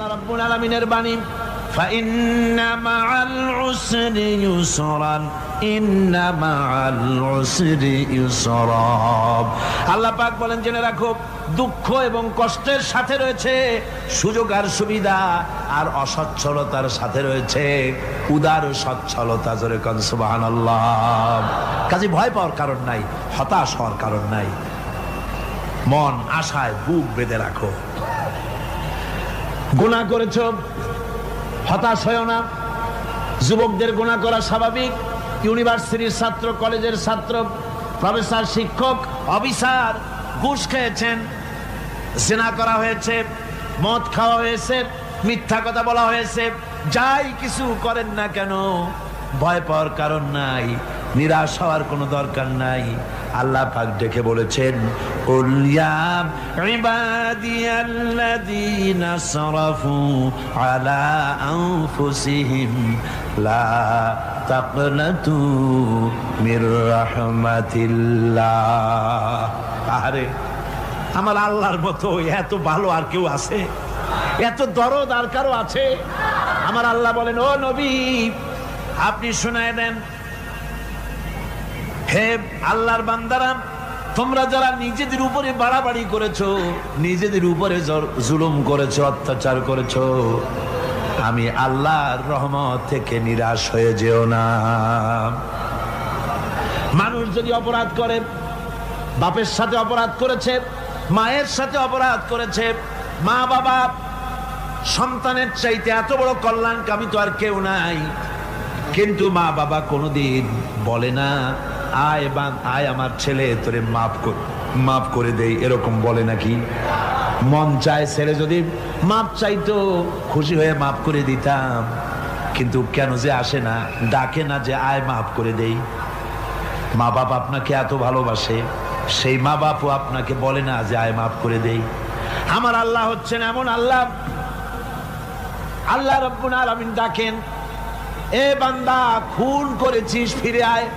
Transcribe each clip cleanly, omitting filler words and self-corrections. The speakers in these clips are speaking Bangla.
আল্লাহ রাব্বুল আলামিনের বাণী, ফাইন্না মাআল উসরি ইউসরান, ইন্না মাআল উসরি ইউসরা। আল্লাহ পাক বলেন, জেনে রাখো, দুঃখ এবং কষ্টের সাথে রয়েছে সুযোগ আর সুবিধা, আর অসচ্ছলতার সাথে রয়েছে উদার সচ্ছলতা। জোরে কোন সুবহানাল্লাহ। কাজে ভয় পাওয়ার কারণ নাই, হতাশ হওয়ার কারণ নাই। মন আশায় বুক বেঁধে রাখো। গুনাহ করেছো, হতাশ হয়েও না। যুবকদের গুনাহ করা স্বাভাবিক। ইউনিভার্সিটির ছাত্র, কলেজের ছাত্র, প্রফেসর, শিক্ষক, অফিসার ঘুষ খেয়েছেন, জিনা করা হয়েছে, মদ খাওয়া হয়েছে, মিথ্যা কথা বলা হয়েছে, যাই কিছু করেন না কেন ভয় পাওয়ার কারণ নাই, নিরাশ হওয়ার কোনো দরকার নাই। আল্লাহ পাক ডেকে বলেছেন, কুল ইয়া ইবাদিয়াল্লাযীনা আসরাফু আলা আনফুসিহিম লা তাকনাতু মির রাহমাতিল্লাহ। আরে আমার আল্লাহর মতো এত ভালো আর কেউ আছে? এত দরদ আর কারো আছে? আমার আল্লাহ বলেন, ও নবী, আপনি শোনায় দেন, হে আল্লাহর বান্দারা, তোমরা যারা নিজেদের উপরে বাড়াবাড়ি করেছো, নিজেদের উপরে জুলুম করেছো, অত্যাচার করেছো, আমি আল্লাহর রহমত থেকে নিরাশ হয়ে যেও না। মানুষ যদি অপরাধ করে, বাপের সাথে অপরাধ করেছে, মায়ের সাথে অপরাধ করেছে, মা বাবা সন্তানের চাইতে এত বড় কল্যাণকামী তো আর কেউ নাই, কিন্তু মা বাবা কোনোদিন বলে না, আয় আমার ছেলে তোরে মাফ করে দেই, এরকম বলে নাকি? মন চায় ছেলে যদি মাপ চাইতো, খুশি হয়ে মাফ করে দিতাম, কিন্তু কেন যে আসে না, ডাকে না যে আয় মাফ করে দেই। মা বাপ আপনাকে এত ভালোবাসে, সেই মা বাপও আপনাকে বলে না যে আয় মাফ করে দেই। আমার আল্লাহ হচ্ছেন এমন আল্লাহ, আল্লাহ রাব্বুল আলামিন ডাকেন, এ বান্দা, খুন করেছিস ফিরে আয়,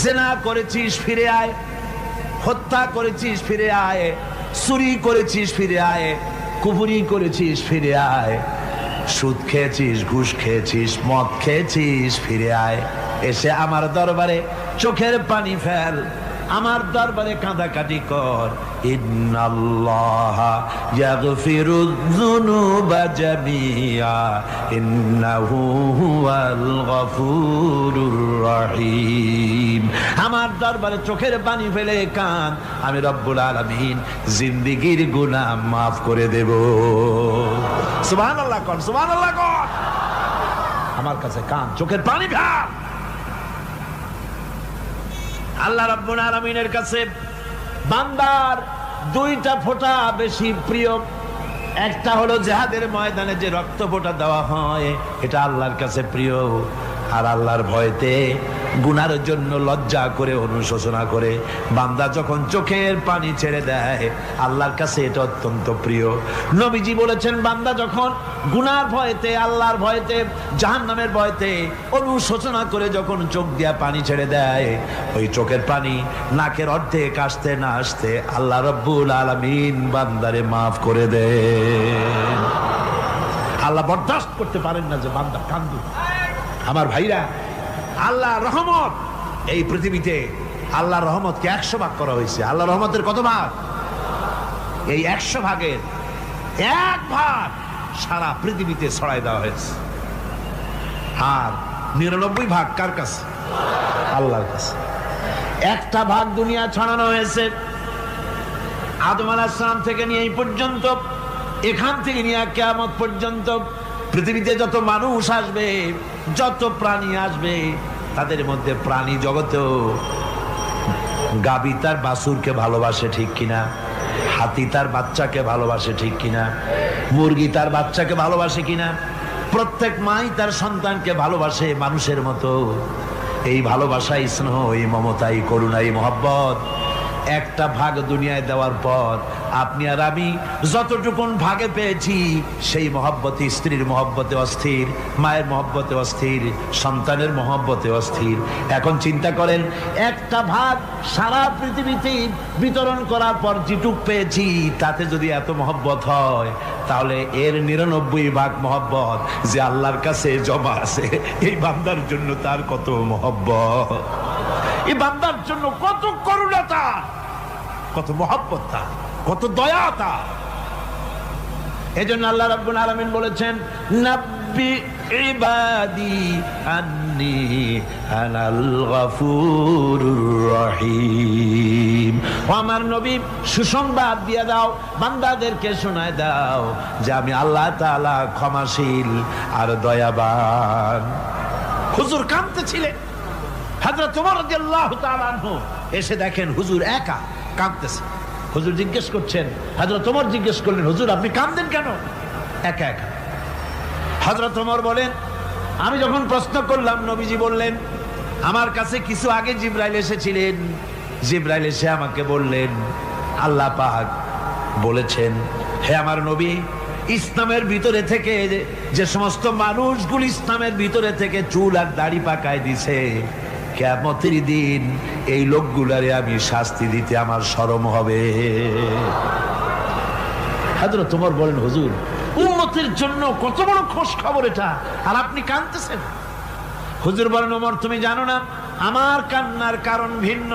জিনা করেছিস ফিরে আয়, হত্যা করেছিস ফিরে আয়, চুরি করেছিস ফিরে আয়, কুফরি করেছিস ফিরে আয়, সুদ খেয়েছিস, ঘুষ খেয়েছিস, মদ খেয়েছিস ফিরে আয়। এসে আমার দরবারে চোখের পানি ফেল, আমার দরবারে কাঁদাকাটি কর। ইন্নাল্লাহা ইয়াগফিরুয যুনুবা জামিআ ইন্নাহু হুয়াল গফুরুর রহিম। আমার দরবারে চোখের পানি ফেলে কান, আমি রব্বুল আলামিন জিন্দেগীর গুনাহ মাফ করে দেব। সুবহানাল্লাহ কর, সুবহানাল্লাহ কর। আমার কাছে কান, চোখের পানি ফেল। আল্লাহ রাব্বুল আলামিনের কাছে বান্দার দুইটা ফোঁটা বেশি প্রিয়। একটা হলো জিহাদের ময়দানে যে রক্ত ফোঁটা দেওয়া হয়, এটা আল্লাহর কাছে প্রিয়। আর আল্লাহর ভয়তে গুনার জন্য লজ্জা করে, অনুশোচনা করে বান্দা যখন চোখের পানি ছেড়ে দেয়, আল্লাহর কাছে এটা অত্যন্ত প্রিয়। নবীজি বলেছেন, বান্দা যখন গুনার ভয়তে, আল্লাহর ভয়তে, জাহান্নামের ভয়তে অনুশোচনা করে যখন চোখ দিয়া পানি ছেড়ে দেয়, ওই চোখের পানি নাকের অর্ধেক আসতে না আসতে আল্লাহ রাব্বুল আলামিন বান্দারে মাফ করে দেন। আল্লাহ বরদাস্ত করতে পারেন না যে বান্দা কান্দু। আমার ভাইরা, আল্লাহর রহমত এই পৃথিবীতে, আল্লাহর রহমতকে 100 ভাগ করা হয়েছে। আল্লাহর রহমতের কত ভাগ? এই 100 ভাগের 1 ভাগ সারা পৃথিবীতে ছড়াই দেওয়া হয়েছে। আর 99 ভাগ কার কাছে? আল্লাহর কাছে। একটা ভাগ দুনিয়া ছড়ানো হয়েছে আদম আলাইহিস সালাম থেকে নিয়ে এই পর্যন্ত, এখান থেকে নিয়ে কিয়ামত পর্যন্ত পৃথিবীতে যত মানুষ আসবে, যত প্রাণী আসবে, তাদের মধ্যে প্রাণী জগতেও গাবি তার বাছুরকে ভালোবাসে, ঠিক কিনা? হাতি তার বাচ্চাকে ভালোবাসে, ঠিক কিনা? মুরগি তার বাচ্চাকে ভালোবাসে কিনা? প্রত্যেক মাই তার সন্তানকে ভালোবাসে মানুষের মতো। এই ভালোবাসা, স্নেহ, এই মমতা, এই করুণা, এই মহব্বত একটা ভাগ দুনিয়ায় দেওয়ার পর আপনি আর আমি যতটুকুন ভাগে পেয়েছি সেই মহব্বতে, স্ত্রীর মহব্বতে অস্থির, মায়ের মহব্বতে অস্থির, সন্তানের মহব্বতে অস্থির। এখন চিন্তা করেন, একটা ভাগ সারা পৃথিবীতে বিতরণ করার পর যেটুক পেয়েছি তাতে যদি এত মহব্বত হয়, তাহলে এর 99 ভাগ মহব্বত যে আল্লাহর কাছে জমা আছে, এই বান্দার জন্য তার কত মহব্বত, এই বান্দার জন্য কত করুণা তার, কত মহব্বত তার, কত দয়া তার। এজন্য আল্লাহ রাব্বুল আলামিন বলেছেন, নাব্বি ইবাদি আন্নী আনাল গফুরুর রহিম। ও আমার নবী, সুসংবাদ দিয়ে দাও, বান্দাদেরকে শোনায় দাও যে আমি আল্লাহ তাআলা ক্ষমাশীল আর দয়াবান। হুজুর কাঁদতেছিলেন, হযরত ওমর রাদিয়াল্লাহু তাআলা আনহু এসে দেখেন হুজুর একা কাঁদতেছে। হুজুর জিজ্ঞেস করছেন, হযরত ওমর জিজ্ঞেস করলেন, হুজুর আপনি কাঁদেন কেন একা একা? হযরত ওমর বলেন, আমি যখন প্রশ্ন করলাম নবীজি বললেন, আমার কাছে কিছু আগে জিবরাইল এসেছিলেন, জিবরাইল এসে আমাকে বললেন আল্লাহ পাক বলেছেন, হে আমার নবী, ইসলামের ভিতরে থেকে যে সমস্ত মানুষগুলো ইসলামের ভিতরে থেকে চুল আর দাড়ি পাকায় দিছে, কিয়ামতের দিন এই লোকগুলারে আমি শাস্তি দিতে আমার শরম হবে। হযরত ওমর বলেন, হুজুর উম্মতের জন্য কত বড় খোশ খবর এটা, আর আপনি কাঁদতেছেন। হুজুর বলেন, ওমর তুমি জানো না আমার কান্নার কারণ ভিন্ন।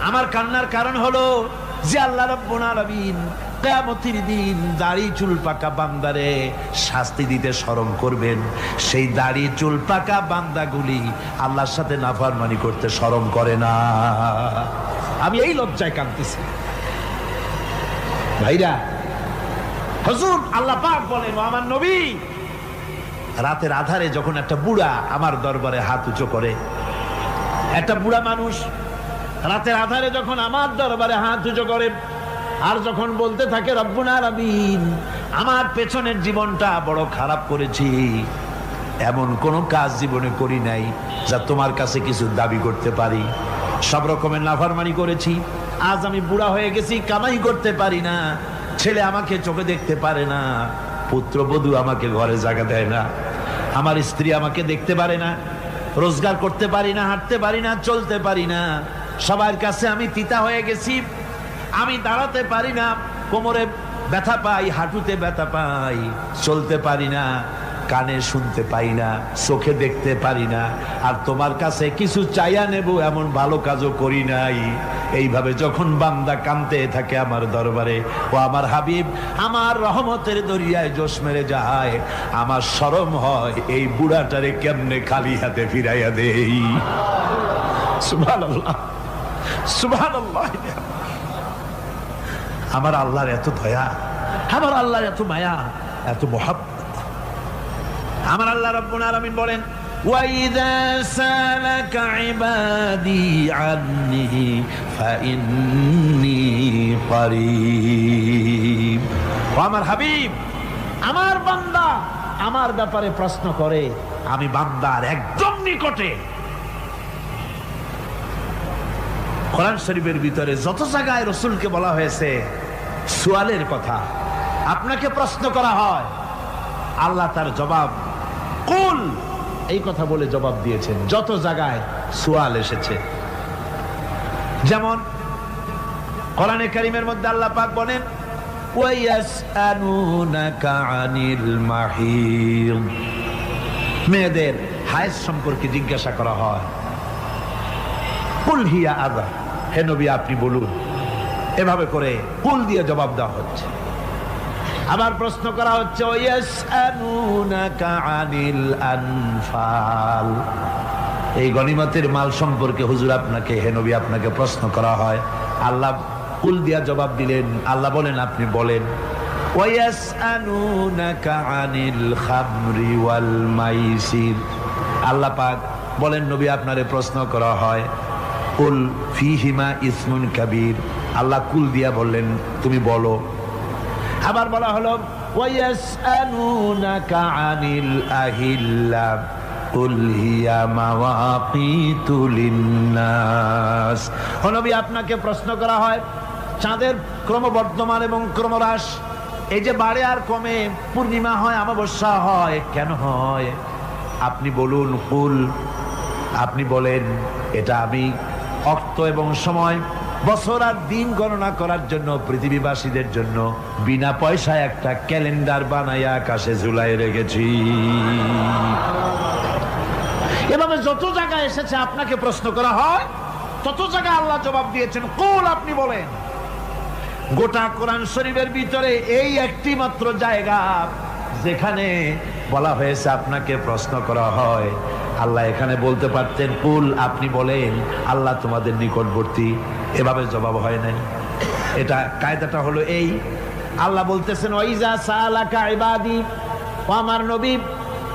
আমার কান্নার কারণ হলো যে আল্লাহ রাব্বুল আলামিন কিয়ামতের দিন দাড়ি চুল পাকা বান্দারে শাস্তি দিতে শরম করবেন, সেই দাড়ি চুল পাকা বান্দাগুলি আল্লাহর সাথে নাফরমানি করতে শরম করে না। আমি এই লজ্জায় কাঁদতেছি। ভাইরা, হুজুর আল্লাহ পাক বলেন, আমার নবী, রাতের আধারে যখন একটা বুড়া আমার দরবারে হাত উঁচু করে, একটা বুড়া মানুষ রাতের আধারে যখন আমার দরবারে হাত উঁচু করে আর যখন বলতে থাকে, রব্বুল আলামিন আমার পেছনের জীবনটা বড় খারাপ করেছি, এমন কোন কাজ জীবনে করি নাই যা তোমার কাছে কিছু দাবি করতে পারি, সব রকমের নাফরমানি করেছি, আজ আমি বুড়া হয়ে গেছি, কামাই করতে পারি না, ছেলে আমাকে চোখে দেখতে পারে না, পুত্রবধূ আমাকে ঘরে জায়গা দেয় না, আমার স্ত্রী আমাকে দেখতে পারে না, রোজগার করতে পারি না, হাঁটতে পারি না, চলতে পারি না, সবার কাছে আমি তিতা হয়ে গেছি, আমি দাঁড়াতে পারি না, কোমরে ব্যথা পাই, হাঁটুতে ব্যথা পাই, চলতে পারি না, কানে শুনতে পাই না, চোখে দেখতে পারি না, আর তোমার কাছে কিছু চাইয়া নেব এমন ভালো কাজও করি নাই। এইভাবে যখন বান্দা কাঁদতে থাকে আমার দরবারে, ও আমার হাবিব আমার রহমতের দরিয়ায় জোশ মেরে যায়, আমার শরম হয় এই বুড়াটারে কেমনে খালি হাতে ফিরাইয়া দেই। সুবহানাল্লাহ, সুবহানাল্লাহ। আমার আল্লাহর এত দয়া, আমার আল্লাহর এত মায়া, এত মহব্বত। আমার আল্লাহ রাব্বুল আলামিন বলেন, وَإِذَا سَأَلَكَ عِبَادِي عَنِّي فَإِنِّي قَرِيبٌ। আমার হাবিব, আমার বান্দা আমার ব্যাপারে প্রশ্ন করে, আমি বান্দার একদম নিকটে। কোরআন শরীফের ভিতরে যত জায়গায় রাসূলকে বলা হয়েছে সুয়ালের কথা, আপনাকে প্রশ্ন করা হয়, আল্লাহ তার জবাব কুল এই কথা বলে জবাব দিয়েছেন। যত জায়গায় সুয়াল এসেছে, যেমন কোরআনে কারীমের মধ্যে আল্লাহ পাক বলেন, ওয়ায়াসআলুনাকা আনিল মাহিদ, মেয়েদের হায়েজ সম্পর্কে জিজ্ঞাসা করা হয়, কুল হিয়া আযা, হে নবী আপনি বলুন। এভাবে করে কুল দিয়ে জবাব দেওয়া হচ্ছে। আবার প্রশ্ন করা হচ্ছে, ওয়ায়াসআলুনাকা আনিল আনফাল, এই গনিমতের মাল সম্পর্কে হুজুর আপনাকে, হে নবী আপনাকে প্রশ্ন করা হয়। আল্লাহ কুল দিয়া জবাব দিলেন, আল্লাহ বলেন আপনি বলেন। ওয়ায়াসআলুনাকা আনিল খামরি ওয়াল মাইসির, আল্লাহ পাক বলেন নবী আপনারে প্রশ্ন করা হয়, কুল ফীহিমা ইসমুন কাবীর, আল্লাহ কুল দিয়া বললেন তুমি বলো। আবার বলা হলো, ওয়ায়াসআলুনাকা আনিল আহিল্লা কুল হিয়া মাওয়াকিতু লিন্নাস, ও নবী আপনাকে প্রশ্ন করা হয় চাঁদের ক্রমবর্ধমান এবং ক্রমহ্রাস, এই যে বাড়ে আর কমে, পূর্ণিমা হয়, অমাবস্যা হয়, কেন হয়? আপনি বলুন, কুল, আপনি বলেন। এটা আমি অক্ত এবং সময়, বছর আর দিন গণনা করার জন্য পৃথিবীবাসীদের জন্য বিনা পয়সায় একটা ক্যালেন্ডার বানাইয়া আকাশে ঝুলাই রেখেছি। এভাবে যত জায়গায় এসেছে আপনাকে প্রশ্ন করা হয়, তত জায়গায় আল্লাহ জবাব দিয়েছেন, কুল, আপনি বলেন। গোটা কোরআন শরীফের ভিতরে এই একটি মাত্র জায়গা যেখানে বলা হয়েছে আপনাকে প্রশ্ন করা হয়। আল্লাহ এখানে বলতে পারতেন, কুল, আপনি বলেন, আল্লাহ তোমাদের নিকটবর্তী, এভাবে জবাব হয় নাই। এটা কায়দাটা হলো এই, আল্লাহ বলতেছেন, ওয়াইজা সালাকা ইবাদি, ও আমার নবী,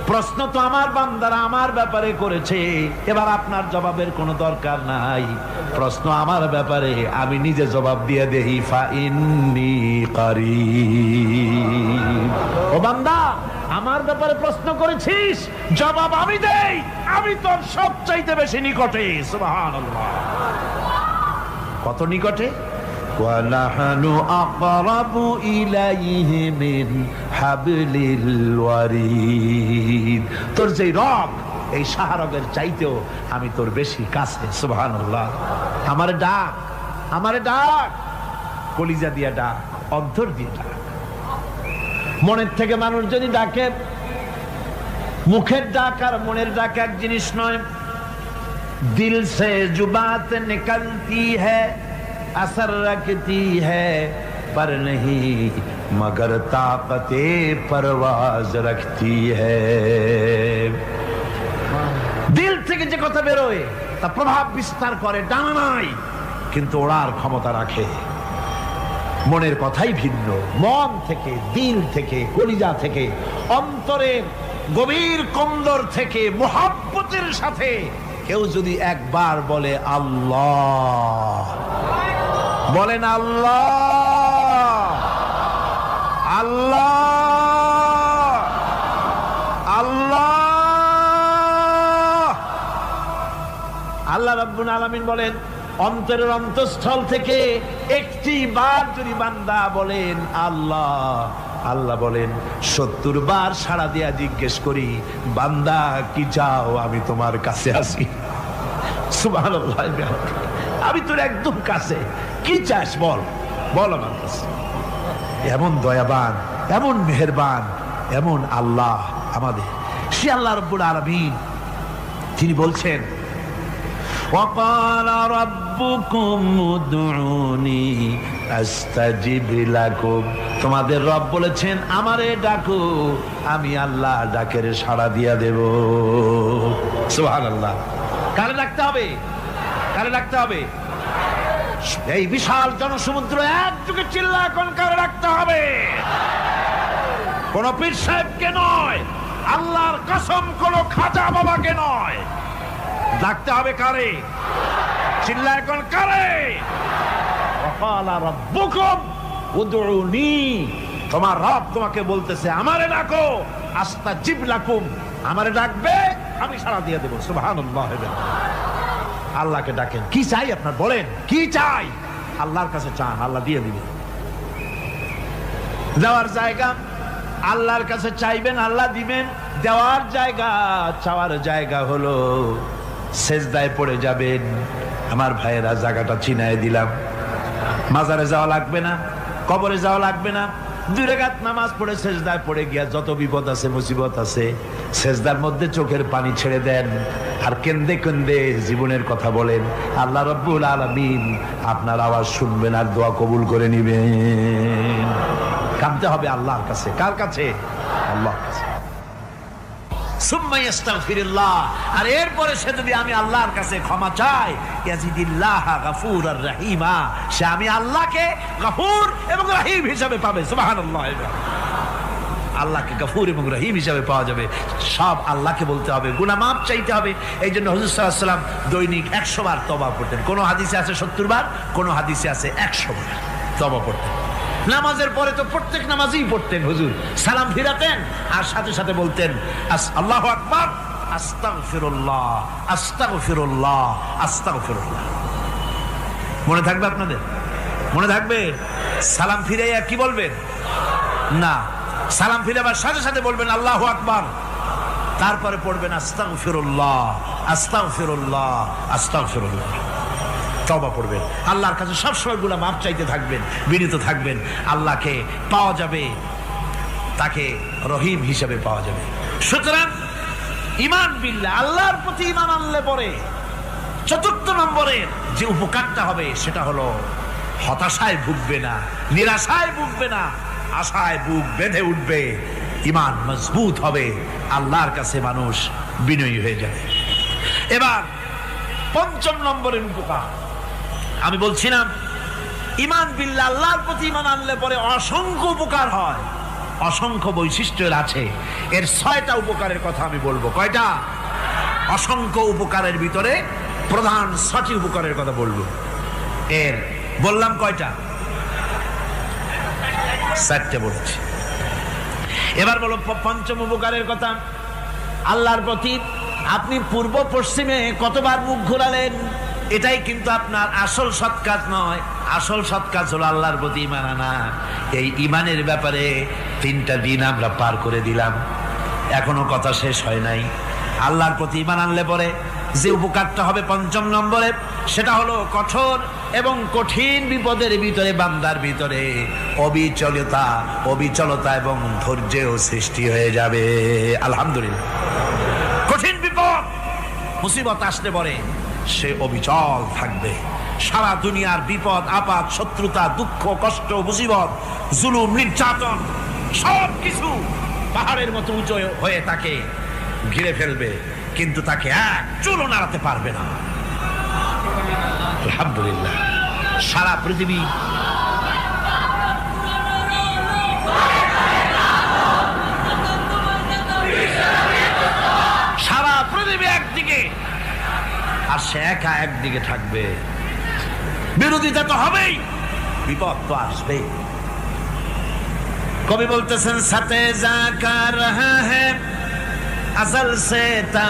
প্রশ্ন তো আমার বান্দারা আমার ব্যাপারে করেছে, এবার আপনার জবাবের কোনো দরকার নাই। প্রশ্ন আমার ব্যাপারে, আমি নিজে জবাব দিয়ে দেই, ফা ইন্নী কারীব। ও বান্দা, আমার ব্যাপারে প্রশ্ন করেছিস, জবাব আমি দেই, আমি তোর সবচাইতে বেশি নিকটে। সুবহানাল্লাহ। কত নিকটে? ওয়ানাহানু আকরাবু ইলাইহি মিন হাবলিল ওয়ারিদ। তোর যে রব, এই শাহরগের চাইতেও আমি তোর বেশি কাছে। সুবহানাল্লাহ। আমারে ডাক, আমারে ডাক, কলিজা দিয়া ডাক, অন্তর দিয়ে ডাক। মনের থেকে মানুষ যদি ডাকে, মুখের ডাক আর মনের ডাক এক জিনিস নয়। দিল সে জুবাত নিকলতি হ্যায়, असर रखती है पर नहीं मगर ताकते परवाज रखती है। দিল থেকে যে কথা বেরোয় তা প্রভাব বিস্তার করে, ডানা নাই কিন্তু ওড়ার ক্ষমতা রাখে। মনের কথাই ভিন্ন। মন থেকে, দিল থেকে, কলিজা থেকে, অন্তরের গভীর কন্দর থেকে মুহাব্বতের সাথে কেউ যদি একবার বলে আল্লাহ, বলেন আল্লাহ, আল্লাহ, আল্লাহ। আল্লাহ রাব্বুল আলামিন বলেন, অন্তরের অন্তঃস্থল থেকে একটি বার যদি বান্দা বলেন আল্লাহ, আল্লাহ বলেন 70 বার সাড়া দিয়া জিজ্ঞেস করি, বান্দা কি চাও, আমি তোমার কাছে আসি। সুবহানাল্লাহ। আমি তোর একদম কাছে, কি চাস বল, বল আমার কাছে। এমন দয়াবান, এমন মেহেরবান, এমন আল্লাহ আমাদের। সে আল্লাহ রাব্বুল আলামিন, তিনি বলছেন, ওয়াকালা রাব্বুকুম উদউনি আস্তাজিব লাকুম। তোমাদের রব বলেছেন, আমারে ডাকো, আমি আল্লাহ ডাকের সাড়া দিয়া দেব। সুবহানাল্লাহ। কারে ডাকতে হবে? কারে ডাকতে হবে? এই বিশাল জনসমুদ্র একযোগে চিল্লা এখন কারে ডাকতে হবে? কোন পীর সাহেবকে নয়, আল্লাহর কসম কোন খাজা বাবাকে নয়, ডাকতে হবে কারে? চিল্লা এখন কারে? ওয়াকালা রাব্বুকুম উদউনি। তোমার রব তোমাকে বলতেছে, আমারে ডাকো, আস্তাজিব লাকুম, আমারে ডাকবে, আমি সাড়া দিয়ে দেব। সুবহানাল্লাহ। আল্লাহকে ডাকেন। কি চাই আপনার, বলেন কি চাই? আল্লাহর কাছে চান, আল্লাহ দিয়ে দিবেন। দেওয়ার জায়গা আল্লাহর কাছে চাইবেন, আল্লাহ দিবেন। দেওয়ার জায়গা, চাওয়ার জায়গা হলো সেজদায় পড়ে যাবেন। আমার ভাইয়েরা, জায়গাটা চিনায় দিলাম। মাজারে যাওয়া লাগবে না, কবরে যাওয়া লাগবে না। 2 রাকাত নামাজ পড়ে সেজদায় পড়ে গিয়া যত বিপদ আছে, মুসিবত আছে, সেজদার মধ্যে চোখের পানি ছেড়ে দেন আর কেন্দে কেন্দে জীবনের কথা বলেন। আল্লাহ রাব্বুল আলামিন আপনার আওয়াজ শুনবেন আর দোয়া কবুল করে নিবেন। কাঁদতে হবে আল্লাহর কাছে। কার কাছে? আল্লাহর কাছে। সুম্মা ইস্তাগফিরুল্লাহ। আর এরপরে সে যদি আমি আল্লাহর কাছে ক্ষমা চাই, ইয়াজিদিল্লাহ গফুরার রহিমা, সে আমি আল্লাহকে গফুর এবং রহিম হিসাবে পাবে। সুবহানাল্লাহ। আল্লাহকে গফুর এবং রহিম হিসাবে পাওয়া যাবে। সব আল্লাহকে বলতে হবে, গুনাহ মাফ চাইতে হবে। এই জন্য হুজুর সাল্লাল্লাহু আলাইহি ওয়াসাল্লাম দৈনিক 100 বার তওবা করতেন। কোন হাদিসে আছে 70 বার, কোন হাদিসে আছে 100 বার তওবা করতেন। নামাজের পরে তো প্রত্যেক নামাজই পড়তেন হুজুর, সালাম ফিরাতেন আর সাথে সাথে বলতেন আল্লাহু আকবার, আস্তাগফিরুল্লাহ, আস্তাগফিরুল্লাহ, আস্তাগফিরুল্লাহ। মনে থাকবে আপনাদের? মনে থাকবে? সালাম ফিরে কি বলবেন? না, সালাম ফিরে আবার সাথে সাথে বলবেন আল্লাহু আকবার, তারপরে পড়বেন আস্তাগফিরুল্লাহ আস্তাগফিরুল্লাহ আস্তাগফিরুল্লাহ, তওবা পড়বেন। আল্লাহর কাছে সবসময় গুনাহ মাফ চাইতে থাকবেন, বিনীত থাকবেন। আল্লাহকে পাওয়া যাবে, তাকে রহিম হিসেবে পাওয়া যাবে। সুতরাং ঈমান বিল্লাহ, আল্লাহর প্রতি ঈমান আনলে পরে চতুর্থ নম্বরের যে উপকারটা হবে সেটা হলো হতাশায় ভুগবে না, নিরাশায় ভুগবে না, আশায় বুক বেঁধে উঠবে, ঈমান মজবুত হবে, আল্লাহর কাছে মানুষ বিনয়ী হয়ে যাবে। এবার পঞ্চম নম্বরের উপকার আমি বলছিলাম, ঈমান বিল্লাহ, আল্লাহর প্রতি ঈমান আনলে পরে অসংখ্য উপকার হয়, অসংখ্য বৈশিষ্ট্যের আছে। এর 6টা উপকারের কথা আমি বলবো। কয়টা? অসংখ্য উপকারের ভিতরে প্রধান 6টি উপকারের কথা বলবো। এর বললাম কয়টা? 4টে বলেছি। এবার বলো পঞ্চম উপকারের কথা। আল্লাহর প্রতি আপনি পূর্ব পশ্চিমে কতবার মুখ ঘোরালেন, এটাই কিন্তু আপনার আসল সৎ কাজ নয়। আসল সৎ কাজ হলো আল্লাহর প্রতি ঈমান আনা। এই ঈমানের ব্যাপারে 3টা দিন আমরা পার করে দিলাম, এখনো কথা শেষ হয় নাই। আল্লাহর প্রতি ঈমান আনলে পরে যে উপকারটা হবে পঞ্চম নম্বরে, সেটা হলো কঠোর এবং কঠিন বিপদের ভিতরে বান্দার ভিতরে অবিচলতা এবং ধৈর্যের সৃষ্টি হয়ে যাবে। আলহামদুলিল্লাহ। কঠিন বিপদ মুসিবত আসলে পরে সে অবিচল থাকবে। সারা দুনিয়ার বিপদ আপদ, শত্রুতা, দুঃখ, কষ্ট, মুসিবত, জুলুম, নির্যাতন সবকিছু পাহাড়ের মতো উঁচু হয়ে তাকে ঘিরে ফেলবে, কিন্তু তাকে এক চুলও নাড়াতে পারবে না। আলহামদুলিল্লাহ। সারা পৃথিবী একদিকে আর সে একা একদিকে থাকবে। বিরোধিতা তো হবেই, বিপদ তো আসবেই। কবি বলতেছেন, সাথে জাকা রহা হ্যায় अज़ल से ता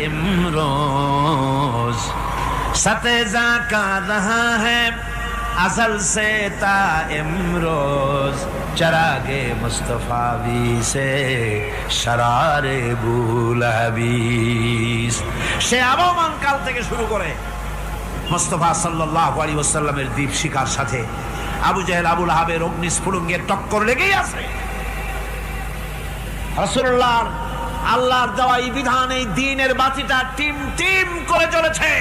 इमरोज, सते जाका रहा है अज़ल से ता इमरोज, चरागे मुस्तफावी से शरारे बुलहबीस। সে আবহমান কাল থেকে শুরু করে মুস্তাফা সাল্লাল্লাহু আলাইহি ওয়াসাল্লামের দীপ শিখার সাথে আবু জাহেল, আবু লাহাবের অগ্নিস্ফুলিঙ্গের টক্কর লেগেই আছে। রাসূলুল্লাহর আল্লাহর দেওয়া এই বিধান, এই দ্বীনের বাতিটা টিম টিম করে চলেছে।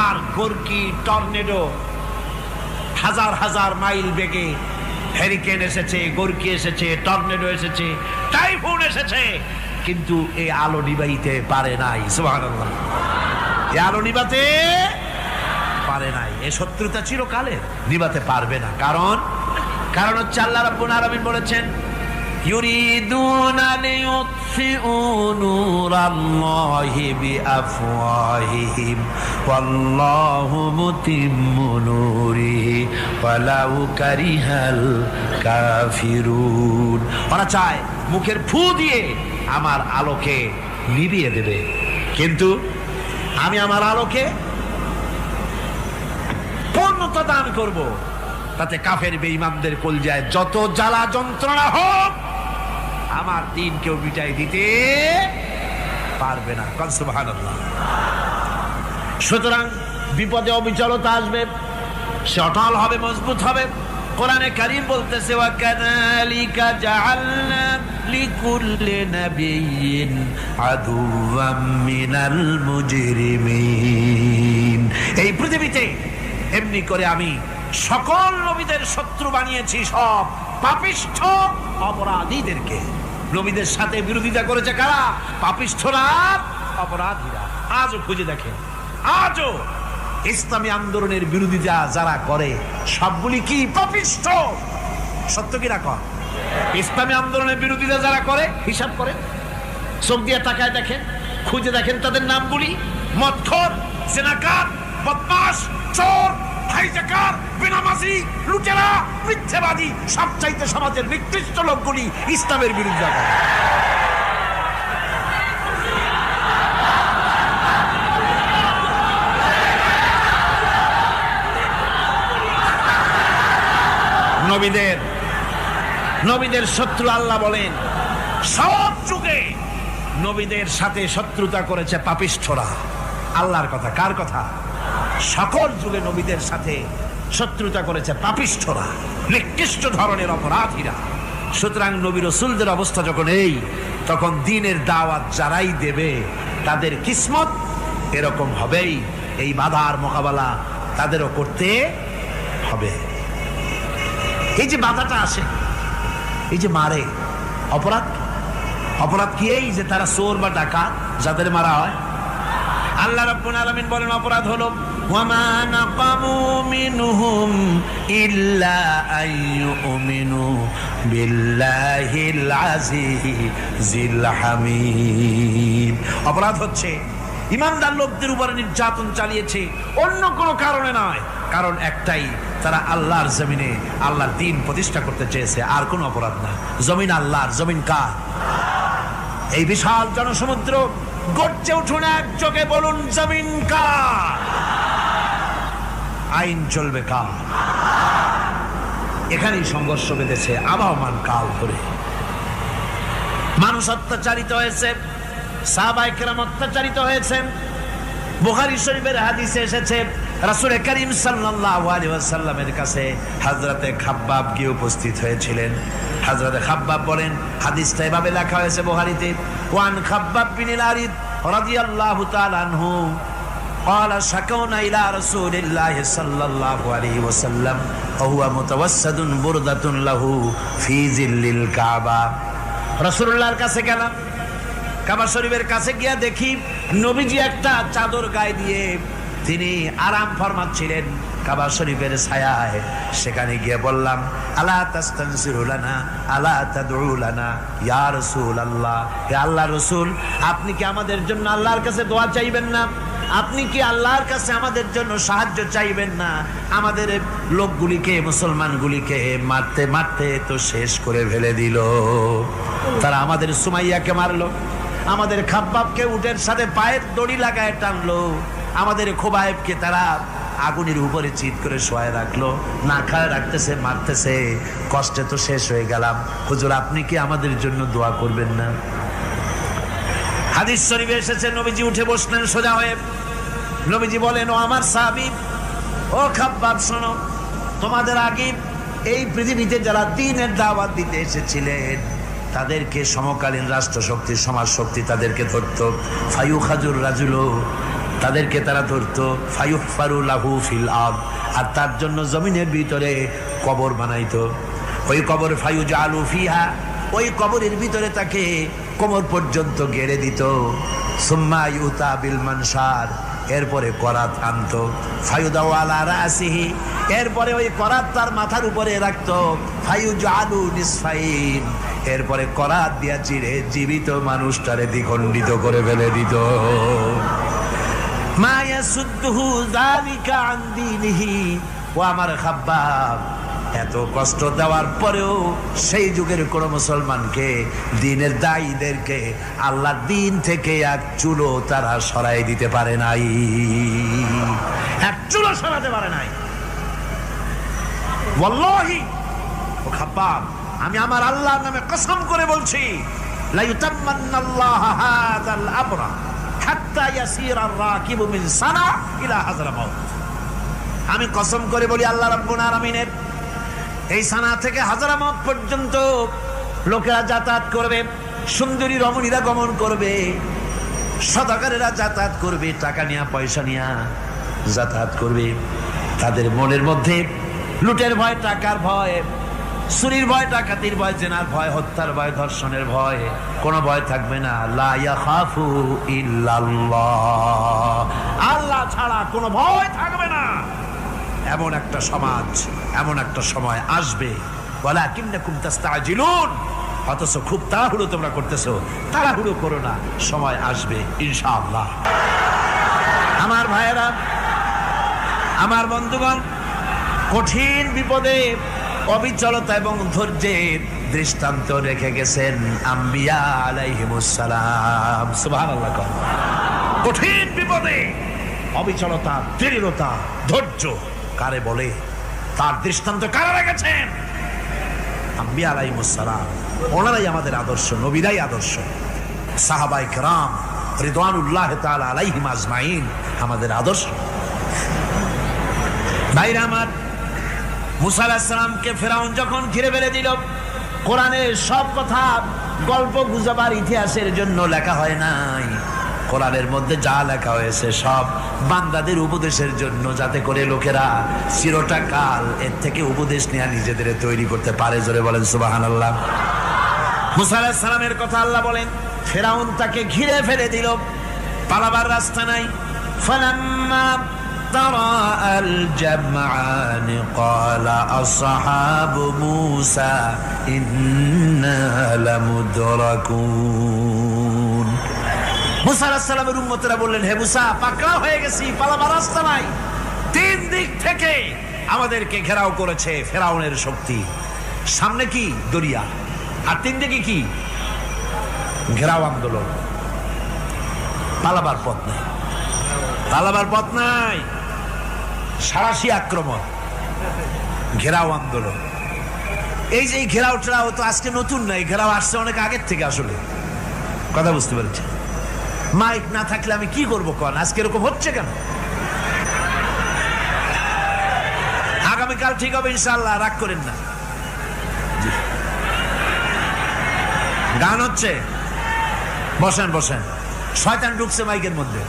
আর গোরকি, টর্নেডো, হাজার হাজার মাইল বেগে হেরিকেন এসেছে, গোরকি এসেছে, টর্নেডো এসেছে, টাইফুন এসেছে, কিন্তু এই আলো নিবাইতে পারে নাই। সুবহানাল্লাহ। এই আলো নিবাতে পারে নাই। এই শত্রুতা চিরকালের, নিবাতে পারবে না। কারণ হচ্ছে আল্লাহ রাব্বুল আলামিন বলেছেন, ইউরিদুনা লিইউতফিউ নূরাল্লাহি বিআফওয়াহিহিম ওয়াল্লাহু মুতিম্মু নূরিহি ওয়ালাউ কারিহাল কাফিরুন। ওরা চায় মুখের ফু দিয়ে আমার আলোকে নিভিয়ে দেবে, কিন্তু আমি আমার আলোকে পূর্ণতা দান করব। তাতে কাফের বেঈমানদের কলজায় যত জ্বালা যন্ত্রণা হোক, আমার দ্বীন কেউ মিটাই দিতে পারবে না। সুবহানাল্লাহ। সুতরাং বিপদে অবিচলতা আসবে, সে অটল হবে, মজবুত হবে। কোরআনে কারীম বলতেছে, ওয়া কাযালিকা জাআলনা লিকুল্লি নাবিয়্যিন আদুওয়াম মিনাল মুজরিমিন। এই পৃথিবীতে এমনি করে আমি সকল নবীদের শত্রু বানিয়েছি, সব পাপিষ্ঠ অপরাধীদেরকে। নবীদের সাথে বিরোধিতা করেছে কারা? পাপিষ্ঠরা, অপরাধীরা। আজও খুঁজে দেখেন, আজও ইসলামী আন্দোলনের বিরোধিতা যারা করে সবগুলি কি? পাপিষ্ঠ। সত্য কিনা কর? ইসলামী আন্দোলনের বিরোধিতা যারা করে, হিসাব করে, চোখ দিয়ে তাকায় দেখেন, খুঁজে দেখেন তাদের নামগুলি। মদখোর, জেনাকার, বদমাশ, চোর, হাইজাকার, বেনামাজি, লুটেরা, মিথ্যাবাদী, সবচাইতে সমাজের নিকৃষ্ট লোকগুলি ইসলামের বিরুদ্ধে। নবীদের শত্রু আল্লাহ বলেন সব যুগে নবীদের সাথে শত্রুতা করেছে পাপিষ্ঠরা। আল্লাহর কথা, কার কথা? সকল যুগে নবীদের সাথে শত্রুতা করেছে পাপিষ্ঠরা, নিকৃষ্ট ধরনের অপরাধীরা। সুতরাং নবী রাসূলদের অবস্থা যখন এই, তখন দ্বীনের দাওয়াত যারাই দেবে তাদের কিসমত এরকম হবেই। এই বাধার মোকাবেলা তাদেরও করতে হবে। এই যে বাধাটা আসে, এই যে মারে, অপরাধ কি? এই যে তারা চোর বা ডাকাত যাদের মারা হয়। আল্লাহ রাব্বুল আলামিন বলেন অপরাধ হলো ওয়ামা নাকামু মিনহুম ইল্লা আইয়ুমিনু বিল্লাহিল আজিজিল হামিদ। অপরাধ হচ্ছে ইমানদার লোকদের উপরে নির্যাতন চালিয়েছে, অন্য কোনো কারণে নয়। কারণ একটাই, তারা আল্লাহর জমিনে আল্লাহর দ্বীন প্রতিষ্ঠা করতে চেয়েছে, আর কোনো অপরাধ না। জমিন আল্লাহর, জমিন কার? এই বিশাল জনসমুদ্র গর্জে উঠুন একযোগে বলুন জমিন কার? আইন চলবে কার? এখানেই সংঘর্ষ বেঁধেছে আবহমান কাল ধরে। মানুষ অত্যাচারিত হয়েছে, সাহাবায়ে কেরাম অত্যাচারিত হয়েছেন। বুখারী শরীফের হাদিসে এসেছে রাসূল করিম সাল্লাল্লাহু আলাইহি ওয়াসাল্লামের কাছে হযরতে খাব্বাব গিয়ে উপস্থিত হয়েছিলেন। হযরতে খাব্বাব বলেন, হাদিসটা এভাবে লেখা হয়েছে বুখারীতে, ওয়ান খাব্বাব বিন আরিদ রাদিয়াল্লাহু তাআলা আনহু قال شكونا إلى رسول الله صلى الله عليه وسلم وهو متوسد بردة له في ظل الكعبة। রাসূলুল্লাহর কাছে গেলাম, কাবা শরীফের কাছে গিয়া দেখি নবীজি একটা চাদর গায়ে দিয়ে তিনি আরাম ফরমাচ্ছিলেন কাবা শরীফের ছায়ায়। সেখানে গিয়ে বললাম, আলা তাস্তানসিরু লানা আলা তাদউ লানা ইয়া রাসূলুল্লাহ, হে আল্লাহর রাসূল, আপনি কি আমাদের জন্য আল্লাহর কাছে দোয়া চাইবেন না? আপনি কি আল্লাহর কাছে আমাদের জন্য সাহায্য চাইবেন না? আমাদের লোকগুলিকে, মুসলমানগুলিকে মারতে মারতে তো শেষ করে ফেলে দিল। তারা আমাদের সুমাইয়াকে মারলো, আমাদের খাব্বাবকে উটের সাথে পায়ের দড়ি লাগায় টানলো, আমাদের খোবায়েবকে তারা আগুনের উপরে চিৎ করে শোয়ায় রাখলো, না খায় রাখতেছে, মারতেছে, কষ্টে তো শেষ হয়ে গেলাম। হুজুর, আপনি কি আমাদের জন্য দোয়া করবেন না? হাদিস শরীফে এসেছে নবীজি উঠে বসলেন সোজা হয়ে। নবীজি বলেন, ও আমার সাহাবী, ও খাব্বাব, শোনো, তোমাদের আগে এই পৃথিবীতে যারা দ্বীনের দাওয়াত দিতে এসেছিলেন তাদেরকে সমকালীন রাষ্ট্রশক্তি, সমাজ শক্তি তাদেরকে ধরতো। ফায়ুখাজুর রাজুলো, তাদেরকে তারা ধরতো। ফায়ুহফারু লাহু ফিল আরদ, আর তার জন্য জমিনের ভিতরে কবর বানাইতো। ওই কবর ফায়ুজালু ফিহা, ওই কবরের ভিতরে তাকে কোমর পর্যন্ত গেড়ে দিত। সুম্মা ইউতা বিল মানশার, এরপরে করাত আনতো। ফায়ুদাউ আলা রাসিহি, এরপরে ওই করাত তার মাথার উপরে রাখতো। ফায়ুজালু নিসফাইন, এরপরে করাত দিয়া চিরে জীবিত মানুষটারে দ্বিখণ্ডিত করে ফেলে দিত। মা ইয়াসুদ্দুহু যালিকা আন দীনিহি। ও আমার খাব্বাব, এত কষ্ট দেওয়ার পরেও সেই যুগের কোন মুসলমানকে, দ্বীনের দায়ীদেরকে আল্লাহর দ্বীন থেকে এক চুলো তারা সরাই দিতে পারে নাই, এক চুলো সরাতে পারে নাই। ওয়াল্লাহি, ও খাব্বাব, আমি আমার আল্লাহর নামে কসম করে বলছি, লা ইউতাম্মান্নাল্লাহু হাযাল আমরা হাত্তা ইয়াসিরা আর-রাকিবু মিন সানা ইলা হাযরামাউত। আমি কসম করে বলি, আল্লাহ রাব্বুল আলামিনের এই সানা থেকে হাযরামাউত পর্যন্ত লোকেরা যাতায়াত করবে, সুন্দরী রমণীরা গমন করবে, সদাগরেরা যাতায়াত করবে, টাকা নিয়া পয়সা নিয়া যাতায়াত করবে। তাদের মনের মধ্যে লুটের ভয়, টাকার ভয়, চুরির ভয়, ডাকাতির ভয়, জেনার ভয়, হত্যার ভয়, ধর্ষণের ভয়, কোনো ভয় থাকবে না। লা ইয়াখাফু ইল্লাল্লাহ, আল্লাহ ছাড়া কোনো ভয় থাকবে না। এমন একটা সমাজ, এমন একটা সময় আসবে। ওয়ালাকিন্নাকুম তাস্তাজিলুন, অথচ খুব তাড়াহুড়ো তোমরা করতেছো। তাড়াহুড়ো করো না, সময় আসবে ইনশাআল্লাহ। আমার ভাইয়েরা, আমার বন্ধুগণ, কঠিন বিপদে অবিচলতা এবং ধৈর্যের দৃষ্টান্ত রেখে গেছেন আম্বিয়া আলাইহিমুস সালাম। সুবহানাল্লাহ। কঠিন বিপদে অবিচলতা, দৃঢ়তা, ধৈর্য কারে বলে, তার দৃষ্টান্ত কারা রেখেছেন? আম্বিয়া আলাইহিস সালাম, ওনারাই আমাদের আদর্শ, নবীরাই আদর্শ। সাহাবায়ে কেরাম রিদওয়ানুল্লাহ তাআলা আলাইহিম আজমাইন আমাদের আদর্শ। ভাইরা আমার, মুসা আলাইহিস সালামকে ফেরাউন যখন ঘিরে ফেলে দিল, কোরআনের সব কথা গল্প গুজবার ইতিহাসের জন্য লেখা হয় নাই। কোরআনের মধ্যে যা লেখা হয়েছে সব বান্দাদের উপদেশের জন্য, যাতে করে লোকেরা চিরটা কাল এর থেকে উপদেশ নিয়ে নিজেদের তৈরি করতে পারে। জোরে বলেন সুবহানাল্লাহ। মুসা আলাইহিস সালামের কথা আল্লাহ বলেন, ফেরাউন তাকে ঘিরে ফেলে দিল, পালাবার রাস্তা নাই। ফালাম্মা তারাআল জামআন ক্বালা আসহাবু মূসা ইন্না লামুদরাকুন। মুসা আলাইহিস সালামের উম্মতেরা বললেন, হে মুসা, পাকড়াও হয়ে গেছি, পালাবার রাস্তা নাই। তিন দিক থেকে আমাদেরকে ঘেরাও করেছে ফেরাউনের শক্তি। সামনে কি? দরিয়া, আর তিন দিকে কি? ঘেরাও আন্দোলন। পালাবার পথ নাই, পালাবার পথ নাই। সারাশি আক্রমণ, ঘেরাও আন্দোলন। এই যে ঘেরাও টেরাও তো আজকে নতুন নাই, ঘেরাও আসছে অনেক আগের থেকে। আসলে কথা বুঝতে পেরেছি। মাইক না থাকলে আমি কি করবো কোন? আজকে এরকম হচ্ছে কেন? আগামীকাল ঠিক হবে ইনশাআল্লাহ, রাগ করেন না। গান হচ্ছে, বসেন বসেন। শয়তান ঢুকছে মাইকের মধ্যে।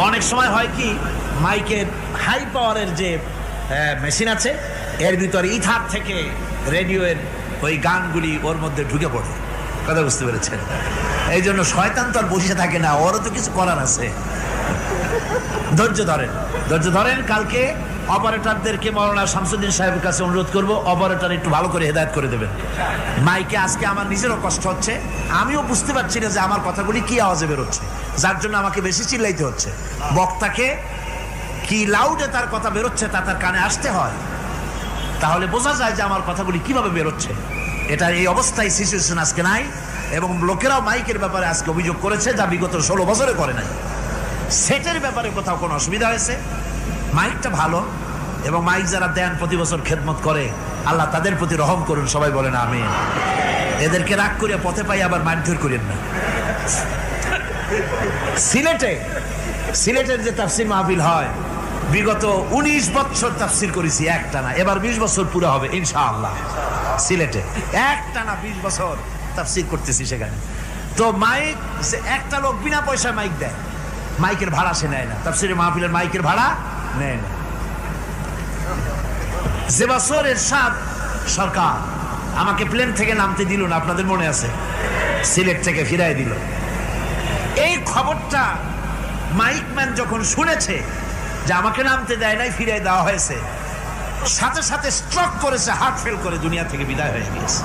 অনেক সময় হয় কি, মাইকের হাই পাওয়ারের যে মেশিন আছে, এর ভিতরে ইথার থেকে রেডিওর ওই গানগুলি ওর মধ্যে ঢুকে পড়ে। কথা বুঝতে পেরেছেন? এই জন্য শয়তান তো আর বসে থাকে না, ওরও তো কিছু করার আছে। ধৈর্য ধরেন, ধৈর্য ধরেন। কালকে অপারেটরদেরকে মাওলানা শামসুদ্দিন সাহেবের কাছে অনুরোধ করব, অপারেটর একটু ভালো করে হেদায়েত করে দেবেন। মাইকে আজকে আমার নিজেরও কষ্ট হচ্ছে, আমিও বুঝতে পারছি না যে আমার কথাগুলি কি আওয়াজে বেরোচ্ছে, যার জন্য আমাকে বেশি চিল্লাইতে হচ্ছে। বক্তাকে কি লাউডে তার কথা বেরোচ্ছে তা তার কানে আসতে হয়, তাহলে বোঝা যায় যে আমার কথাগুলি কিভাবে বেরোচ্ছে। এটা এই অবস্থায় সিচুয়েশন আজকে নাই, এবং লোকেরাও মাইকের ব্যাপারে আজকে অভিযোগ করেছে, যা বিগত 16 বছরে করে নাই। সেটের ব্যাপারে কোথাও কোনো অসুবিধা হয়েছে? মাইকটা ভালো, এবং মাইক যারা দেন প্রতি বছর খেদমত করে, আল্লাহ তাদের প্রতি রহম করুন। সবাই বলেন আমিন। এদেরকে রাগ করে পথে পাই আবার মারধর করেন না। সিলেটের যে তাফসির মাহফিল হয়, বিগত 19 বছর তাফসির করেছি একটানা, এবার 20 বছর পুরো হবে ইনশাআল্লাহ। সিলেটে একটানা 20 বছর তাফসির করতেছি সেখানে। তো মাইক, একটা লোক বিনা পয়সায় মাইক দেয়, মাইকের ভাড়া সে নেয় না। তাফসিরের মাহফিলের মাইকের ভাড়া নেয় না। যে বছর এরশাদ সরকার আমাকে প্লেন থেকে নামতে দিল না, আপনাদের মনে আছে? সিলেট থেকে ফিরাই দিল। এই খবরটা মাইকম্যান যখন শুনেছে যে আমাকে নামতে দেয় নাই, ফিরাই দেওয়া হয়েছে, সাথে সাথে স্ট্রোক করেছে, হার্ট ফেল করে দুনিয়া থেকে বিদায় হয়ে গিয়েছে।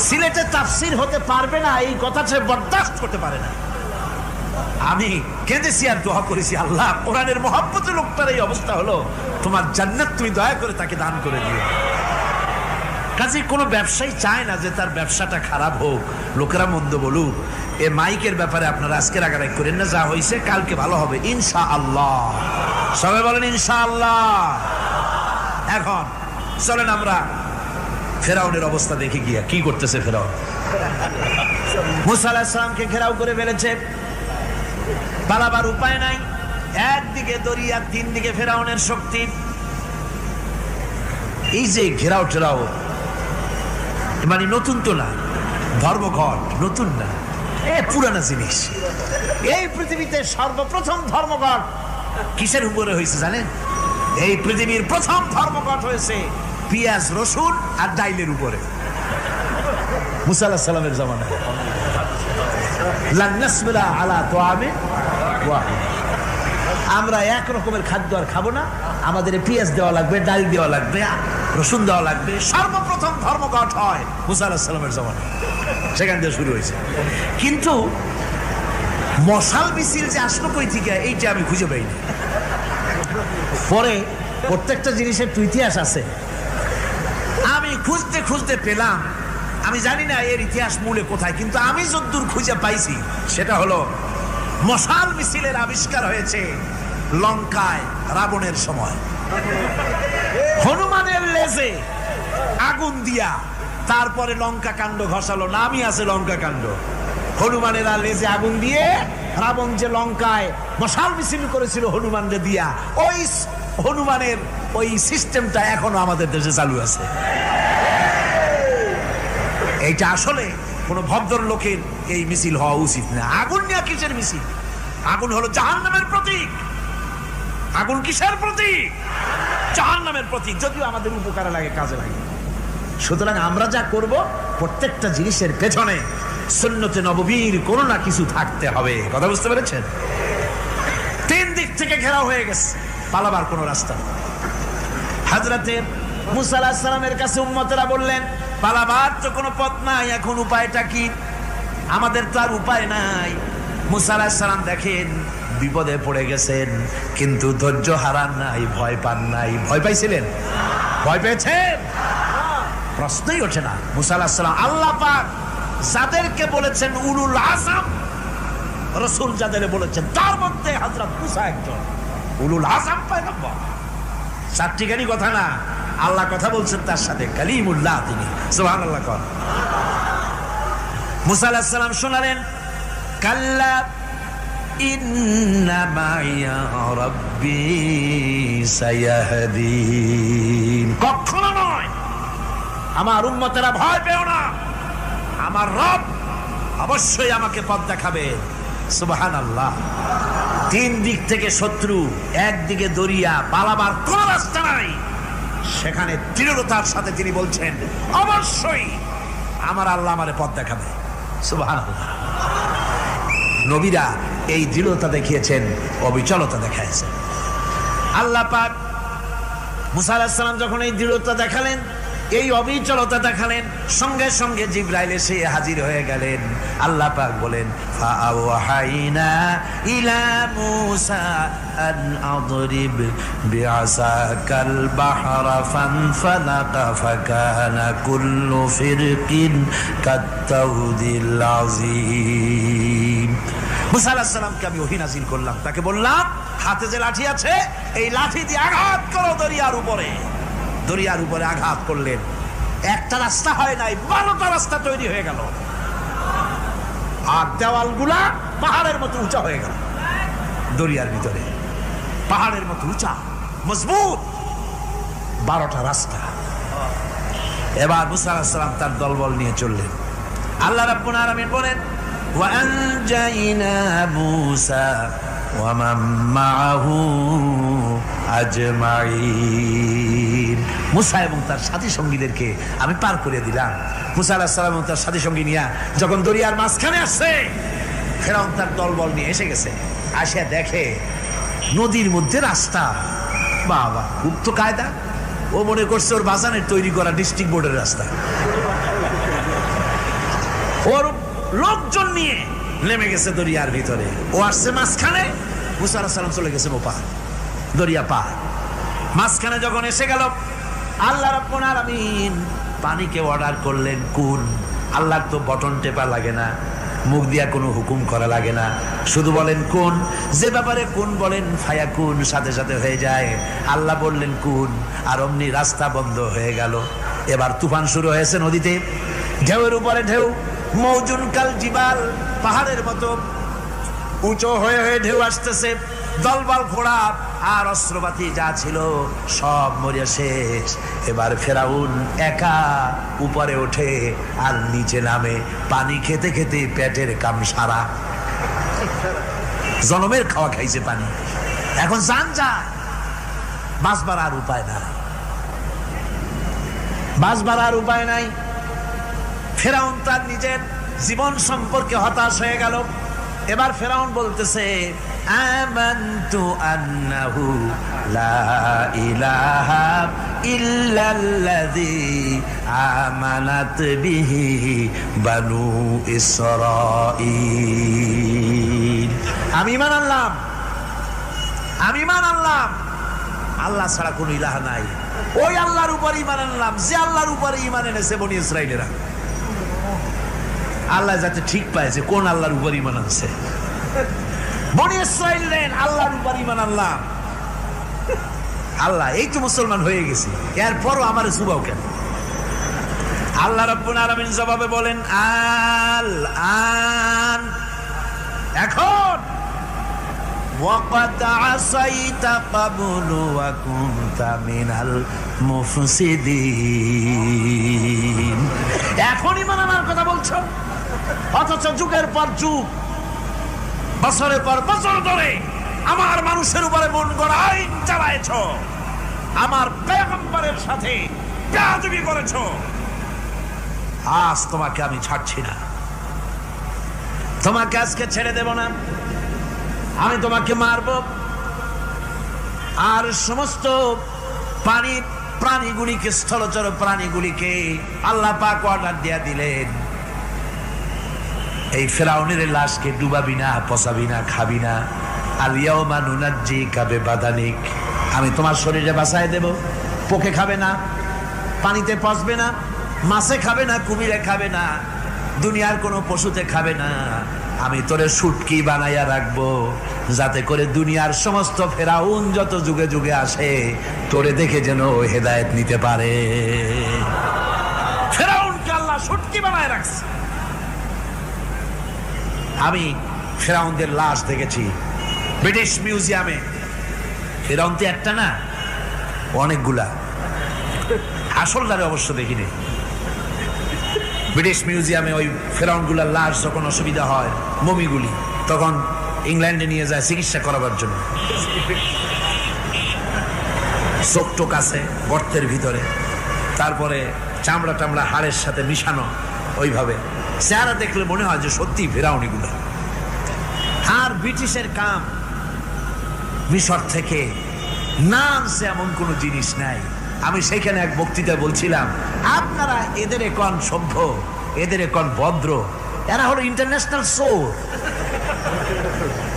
সিলেটে তাফসির হতে পারবে না, এই কথাটা বরদাস্ত করতে পারে না। আমি কেঁদেছি আর দোয়া করেছি, আল্লাহ, কোরআনের মহব্বতে লোকটার এই অবস্থা হলো, তোমার জান্নাত তুমি দয়া করে তাকে দান করে দিও। কাজে কোনো ব্যবসায়ী চায় না যে তার ব্যবসাটা খারাপ হোক, লোকেরা মন্দ বলুক। এ মাইকের ব্যাপারে আপনারা আজকে রাগারাগ করেন না, যা হয়েছে কালকে ভালো হবে ইনশাআল্লাহ। সবাই বলেন ইনশাআল্লাহ। এখন চলেন আমরা ফেরাউনের অবস্থা দেখে গিয়া কি করতেছে ফেরাউন। মুসা আলাইহিস সালামকে ঘেরাও করে ফেলেছে, পালাবার উপায় নাই। একদিকে দরিয়া, তিন দিকে ফেরাউনের শক্তি। এই যে ঘেরাও টেরাও মানে নতুন তো না, ধর্মঘট নতুন না, পুরানা জিনিস। এই পৃথিবীতে সর্বপ্রথম ধর্মঘট কিসের উপরে হয়েছে জানেন? এই পৃথিবীর প্রথম ধর্মঘট হয়েছে পেঁয়াজ, রসুন আর ডাইলের উপরে, মুসা আলাইহিস সালামের জামানায়। লান নাসবিরা আলা তাআমিন ওয়াহিদ, আমরা এক রকমের খাদ্য আর খাবো না, আমাদের পেঁয়াজ দেওয়া লাগবে, ডাল দেওয়া লাগবে, রসুন দেওয়া লাগবে। সর্বপ্রথম ধর্মঘট হয় মুসা আলাইহিস সালামের জামানায়, সেখান থেকে শুরু হয়েছে। কিন্তু মশাল মিছিল যে আসলো কই থেকে, এইটা আমি খুঁজে পাইনি। পরে প্রত্যেকটা জিনিসের তো ইতিহাস আছে, আমি খুঁজতে খুঁজতে পেলাম। আমি জানি না এর ইতিহাস মূলে কোথায়, কিন্তু আমি যতদূর খুঁজে পাইছি সেটা হলো মশাল মিছিলের আবিষ্কার হয়েছে লঙ্কায় রাবণের সময়। হনুমানের লেজে আগুন দিয়া তারপরে লঙ্কা কাণ্ড ঘষালো, নামই আছে লঙ্কা কাণ্ড। হনুমানের লেজে আগুন দিয়ে রাবণ যে লঙ্কায় মশাল মিছিল করেছিল হনুমানকে দিয়া, ওই হনুমানের ওই সিস্টেমটা এখনো আমাদের দেশে চালু আছে। এইটা আসলে কোন ভদ্রলোকের এই মিছিল হওয়া উচিত না। আগুন নিয়ে কিসের মিছিল? আগুন হলো জাহান্নামের প্রতীক। আগুন কিসের প্রতীক? জাহান্নামের প্রতীক। যদিও আমাদের উপকারে লাগে, কাজে লাগে। সুতরাং আমরা যা করব প্রত্যেকটা জিনিসের পেছনে সুন্নতে নববীর কোনো না কিছু থাকতে হবে। কথা বুঝতে পেরেছেন? 3 দিক থেকে ঘেরাও হয়ে গেছে, পালাবার কোনো রাস্তা নেই। হযরতে মুসা আলাইহিস সালামের কাছে উম্মতেরা বললেন, পালাবার তো কোনো পথ নাই, এখন উপায়টা কি? আমাদের তো আর উপায় নাই। মুসা আলাইহিস সালাম দেখেন বিপদে পড়ে গেছেন, কিন্তু ধৈর্য হারান নাই, ভয় পান নাই। ভয় পাইছিলেন? ভয় পেয়েছেন? প্রশ্নই ওঠে না। মুসা আলাইহিস সালাম আল্লাহ পাক যাদেরকে বলেছেন উলুল আযম রাসূল, যাদের বলেছেন তার মধ্যে হযরত মুসা একজন উলুল আযম পয়গম্বর। চারটিখানি কথা না, আল্লাহ কথা বলছেন তার সাথে, কালিমুল্লাহ তিনি। সুবহানাল্লাহ। কোন মুসা আলাইহিস সালাম শোনালেন, কাল্লা ইন্না মাইয়া রাব্বি সায়াহদিন। কখনো নয়, আমার উম্মতেরা ভয় পেও না, আমার রব অবশ্যই আমাকে পথ দেখাবে। সুবহানাল্লাহ। 3 দিক থেকে শত্রু, একদিকে দরিয়া, পালাবার কোন রাস্তা নাই। সেখানে দৃঢ়তার সাথে তিনি বলছেন, অবশ্যই আমার আল্লাহ আমারে পথ দেখাবে। সুবহানাল্লাহ। নবীরা এই দৃঢ়তা দেখিয়েছেন, অবিচলতা দেখাইছেন। আল্লাহ পাক মুসা আলাইহিস সালাম যখন এই দৃঢ়তা দেখালেন, এই অবিচলতা দেখালেন, সঙ্গে সঙ্গে জিবরাইল এসে হাজির হয়ে গেলেন। আল্লাহ পাক বলেন, ফাআওহাইনা ইলা মুসা আন আদরিব বিআসাকাল বাহরা ফানফালাকা ফাকানা কুল্লু ফিরকিন কাত্তাউদিল আযীম। মুসা আলাইহিস সালামকে আমি ওহী নাযিল করলাম, তাকে বললাম হাতে যে লাঠি আছে এই লাঠি দিয়ে আঘাত করো দরিয়ার উপরে। দরিয়ার উপরে আঘাত করলেন, একটা রাস্তা হয় নাই, 12টা রাস্তা তৈরি হয়ে গেল। আর দেওয়ালগুলা পাহাড়ের মতো উঁচা হয়ে গেল। দরিয়ার ভিতরে পাহাড়ের মতো উঁচা মজবুত 12টা রাস্তা। এবার মুসা আলাইহিস সালাম তার দলবল নিয়ে চললেন। আল্লাহ রাব্বুল আলামিন বলেন, ওয়া আনজাইনা মুসা ওয়া মান মাআহু আজমাইন। মুসা এবং তার সাথী সঙ্গীদেরকে আমি পার করে দিলাম। মুসা আলাইহিস সালাম এবং তার সাথী সঙ্গী নিয়ে যখন দরিয়ার মাঝখানে আসছে, ফেরাউন তার দলবল নিয়ে এসে গেছে। আসে দেখে নদীর মধ্যে রাস্তা। বাবা, খুব তো কায়দা। ও মনে করছে ওর বাজানের তৈরি করা ডিস্ট্রিক্ট বোর্ডের রাস্তা। ওর লোকজন নিয়ে নেমে গেছে দরিয়ার ভিতরে। ও আসছে মাঝখানে, মুসা আলাইহিস সালাম চলে গেছেন ওপার, দরিয়া পার। মাঝখানে যখন এসে গেল, আল্লাহ রাব্বুল আলামিন পানিকে অর্ডার করলেন কুন। আল্লাহর তো বটন টেপা লাগে না, মুখ দিয়া কোনো হুকুম করা লাগে না, শুধু বলেন কুন। যে ব্যাপারে কুন বলেন ফায়াকুন, সাথে সাথে হয়ে যায়। আল্লাহ বললেন কুন, আর অমনি রাস্তা বন্ধ হয়ে গেল। এবার তুফান শুরু হয়েছে নদীতে, ঢেউয়ের উপরে ঢেউ, মৌজুন কাল জিবাল, পাহাড়ের মতো উঁচু হয়ে হয়ে ঢেউ আসতেছে। দলবল ঘোড়া আর অস্ত্রপাতি যা ছিল সব মরিয়া শেষ। এবার ফেরাউন একা উপরে ওঠে আর নিচে নামে, পানি খেতে খেতে পেটের কাম সারা। জনমের খাওয়া খাইছে পানি, এখন জান যায়। বাঁচবার আর উপায় নাই, বাঁচবার আর উপায় নাই। ফেরাউন তার নিজের জীবন সম্পর্কে হতাশ হয়ে গেল। এবার ফেরাউন বলতেছে, আমানতু আন্নাহু লা ইলাহা ইল্লাল্লাযী আমানাত বিহি বানু ইসরাঈল। আমি ঈমান আনলাম, আমি ঈমান আনলাম আল্লাহ ছাড়া কোনো ইলাহ নাই। ওই আল্লাহর উপর ঈমান আনলাম যে আল্লাহর উপরে ঈমান এনেছে বনি ইসরাঈলেরা। আল্লাহ যাতে ঠিক পাইছে কোন আল্লাহর উপর ঈমান আনছে। বনি ইসরাঈল আল্লাহর উপর ঈমান আনলাম। আল্লাহ এই তো মুসলমান হয়ে গেছি, এরপরও আমার সুবাও কেন? আল্লাহ রাব্বুল আলামিন জবাবে বলেন, আল আন, এখন ওয়াকাদ আসাইতা ক্বাবলু ওয়া কুনতা মিনাল মুফসিদিন, এখন ঈমান আনার কথা বলছো, অথচ যুগের পর যুগ, বছরের পর বছর ধরে আমার মানুষের উপরে মন গড়া আইন চালায়েছো, আমার পয়গম্বরের সাথে বেয়াদবি করেছো, আজ তোমাকে আমি ছাড়ছি না, তোমাকে আজকে ছেড়ে দেব না, আমি তোমাকে মারব। আর সমস্ত প্রাণীগুলিকে, স্থলচর প্রাণীগুলিকে আল্লাহ পাক অর্ডার দিয়া দিলেন, এই ফেরাউনের লাশকে ডুবাবি না, পচাবি না, খাবি না। আলিয়াউমা নুনাজ্জিকা বিবাদানিক, আমি তোমার শরীরে বাঁচায় দেব, পোকে খাবে না, পানিতে পচবে না, মাছে খাবে না, কুমিরে খাবে না, দুনিয়ার কোনো পশুতে খাবে না, আমি তোরে শুটকি বানাইয়া রাখবো, যাতে করে দুনিয়ার সমস্ত ফেরাউন যত যুগে যুগে আসে তোরে দেখে যেন হেদায়েত নিতে পারে। ফেরাউনকে আল্লাহ শুটকি বানায় রাখছে। আমি ফেরাউনদের লাশ দেখেছি ব্রিটিশ মিউজিয়ামে। ফেরাউন তো একটা না, অনেকগুলা, আসলটারে অবশ্য দেখিনি। ব্রিটিশ মিউজিয়ামে ওই ফেরাউনগুলার লাশ যখন অসুবিধা হয়, মমিগুলি, তখন ইংল্যান্ডে নিয়ে যায় চিকিৎসা করাবার জন্য। চোখ টোক আছে গর্তের ভিতরে, তারপরে চামড়া টামড়া হাড়ের সাথে মিশানো, ওইভাবে চেহারা দেখলে মনে হয় যে সত্যি ফেরাউনিগুলো। আর ব্রিটিশের কাম মিশর থেকে না আনছে এমন কোন জিনিস নাই। আমি সেখানে এক বক্তৃতা বলছিলাম, আপনারা এদের এখন সভ্য, এদের এখন ভদ্র, এরা হলো ইন্টারন্যাশনাল চোর,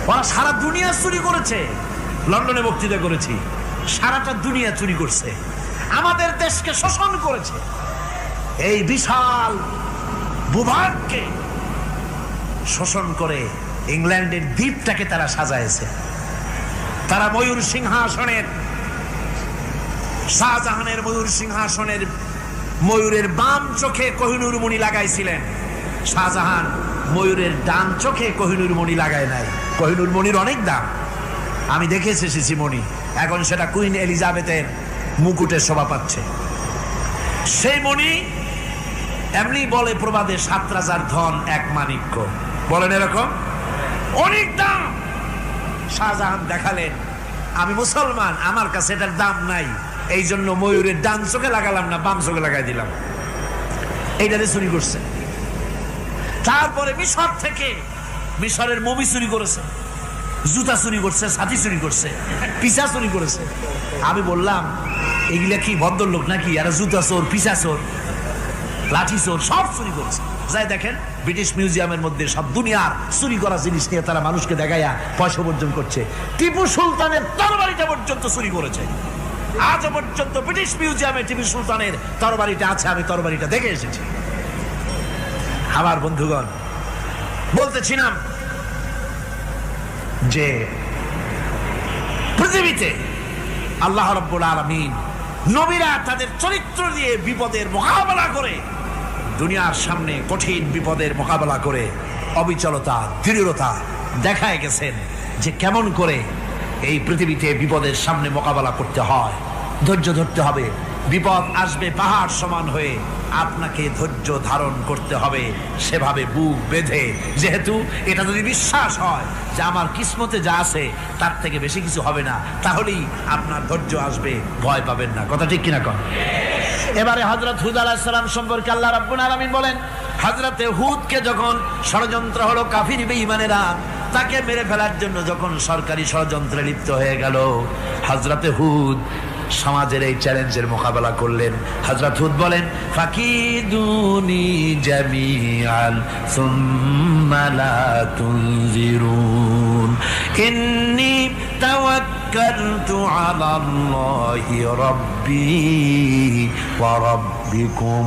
ওরা সারা দুনিয়া চুরি করেছে। লন্ডনে বক্তৃতা করেছি, সারাটা দুনিয়া চুরি করছে, আমাদের দেশকে শোষণ করেছে। এই বিশাল ভূভাগকে শোষণ করে ইংল্যান্ডের দ্বীপটাকে তারা সাজাইছে। তারা ময়ূর সিংহাসনের, শাহজাহানের ময়ূর সিংহাসনের ময়ূরের বাম চোখে কোহিনূর মণি লাগাইছিলেন, শাহজাহান ময়ূরের ডান চোখে কোহিনূর মণি লাগায় নাই। কোহিনূর মণির অনেক দাম, আমি দেখে এসেছি মণি, এখন সেটা কুইন এলিজাবেথের মুকুটে শোভা পাচ্ছে। সেই মণি এমনি বলে প্রবাদে ৭ রাজার ধন এক মাণিক্য, বলেন এরকম, অনেক দাম। শাহজাহান দেখালেন, আমি মুসলমান, আমার কাছে এটার দাম নাই, এই জন্য ময়ূরের ডান চোখে লাগালাম না, বাম চোখে লাগাই দিলাম। এইটাতে চুরি করছে। তারপরে মিশর থেকে, মিশরের মমি চুরি করেছে, জুতা চুরি করছে, ছাতি চুরি করছে, পিসা চুরি করেছে। আমি বললাম, এগুলা কি ভদ্রলোক নাকি? এরা জুতা চোর, পিসা চোর, লাঠি চোর, সব চুরি করেছে। যাই দেখেন ব্রিটিশ মিউজিয়ামের মধ্যে সব দুনিয়ার চুরি করা জিনিস নিয়ে তারা মানুষকে দেখাইয়া পয়সা অর্জন করছে। টিপু সুলতানের তরবারিটা পর্যন্ত চুরি করেছে। আজ পর্যন্ত ব্রিটিশ মিউজিয়ামে টিপু সুলতানের তরবারিটা আছে, আমি তরবারিটা দেখে এসেছি। আমার বন্ধুগণ, বলতেছিলাম যে পৃথিবীতে আল্লাহ রাব্বুল আলামিন নবীরা তাদের চরিত্র দিয়ে বিপদের মোকাবেলা করে, দুনিয়ার সামনে কঠিন বিপদের মোকাবেলা করে অবিচলতা, দৃঢ়তা দেখায় গেছেন যে কেমন করে এই পৃথিবীতে বিপদের সামনে মোকাবেলা করতে হয়। ধৈর্য ধরতে হবে, বিপদ আসবে পাহাড় সমান হয়ে, আপনাকে ধৈর্য ধারণ করতে হবে সেভাবে বুক বেঁধে। যেহেতু এটা যদি বিশ্বাস হয় যে আমার কিসমতে যা আছে তার থেকে বেশি কিছু হবে না, তাহলেই আপনার ধৈর্য আসবে, ভয় পাবেন না। কথা ঠিক কিনা কন? এবারে হযরত হুদ আলাইহিস সালাম সম্পর্কে আল্লাহ রাব্বুল আলামিন বলেন, হযরতে হুদকে যখন ষড়যন্ত্র হলো, কাফির বেঈমানেরা তাকে মেরে ফেলার জন্য যখন সরকারি ষড়যন্ত্রে লিপ্ত হয়ে গেল, হযরতে হুদ সমাজের এই চ্যালেঞ্জের মোকাবেলা করলেন। হযরত হুদ বলেন, ফাকিদুনি জামিআন সুম্মা লা তুনজিরুন ইন্নী তাওয়াক্কালতু আলাল্লাহি রাব্বি ওয়া রাব্বিকুম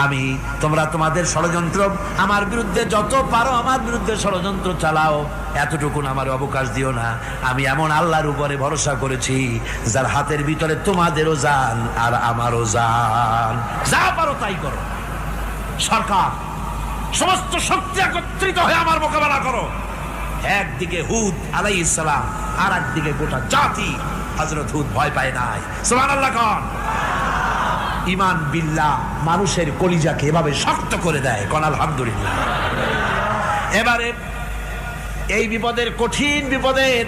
আমি তোমরা তোমাদের ষড়যন্ত্র আমার বিরুদ্ধে যত পারো আমার বিরুদ্ধে ষড়যন্ত্র চালাও, এতটুকুন আমার অবকাশ দিও না। আমি এমন আল্লাহর উপরে ভরসা করেছি যার হাতের ভিতরে তোমাদেরও জান আর আমারও জান। যা পারো তাই করো। সরকার সমস্ত শক্তি একত্রিত হয়ে আমার মোকাবেলা করো। একদিকে হুদ আলাইহিস সালাম, আর একদিকে গোটা জাতি। হযরত হুদ ভয় পায় নাই। সুবহানাল্লাহ কোন। ঈমান বিল্লাহ মানুষের কলিজাকে এভাবে শক্ত করে দেয়। কোন আলহামদুলিল্লাহ। এবারে এই বিপদের, কঠিন বিপদের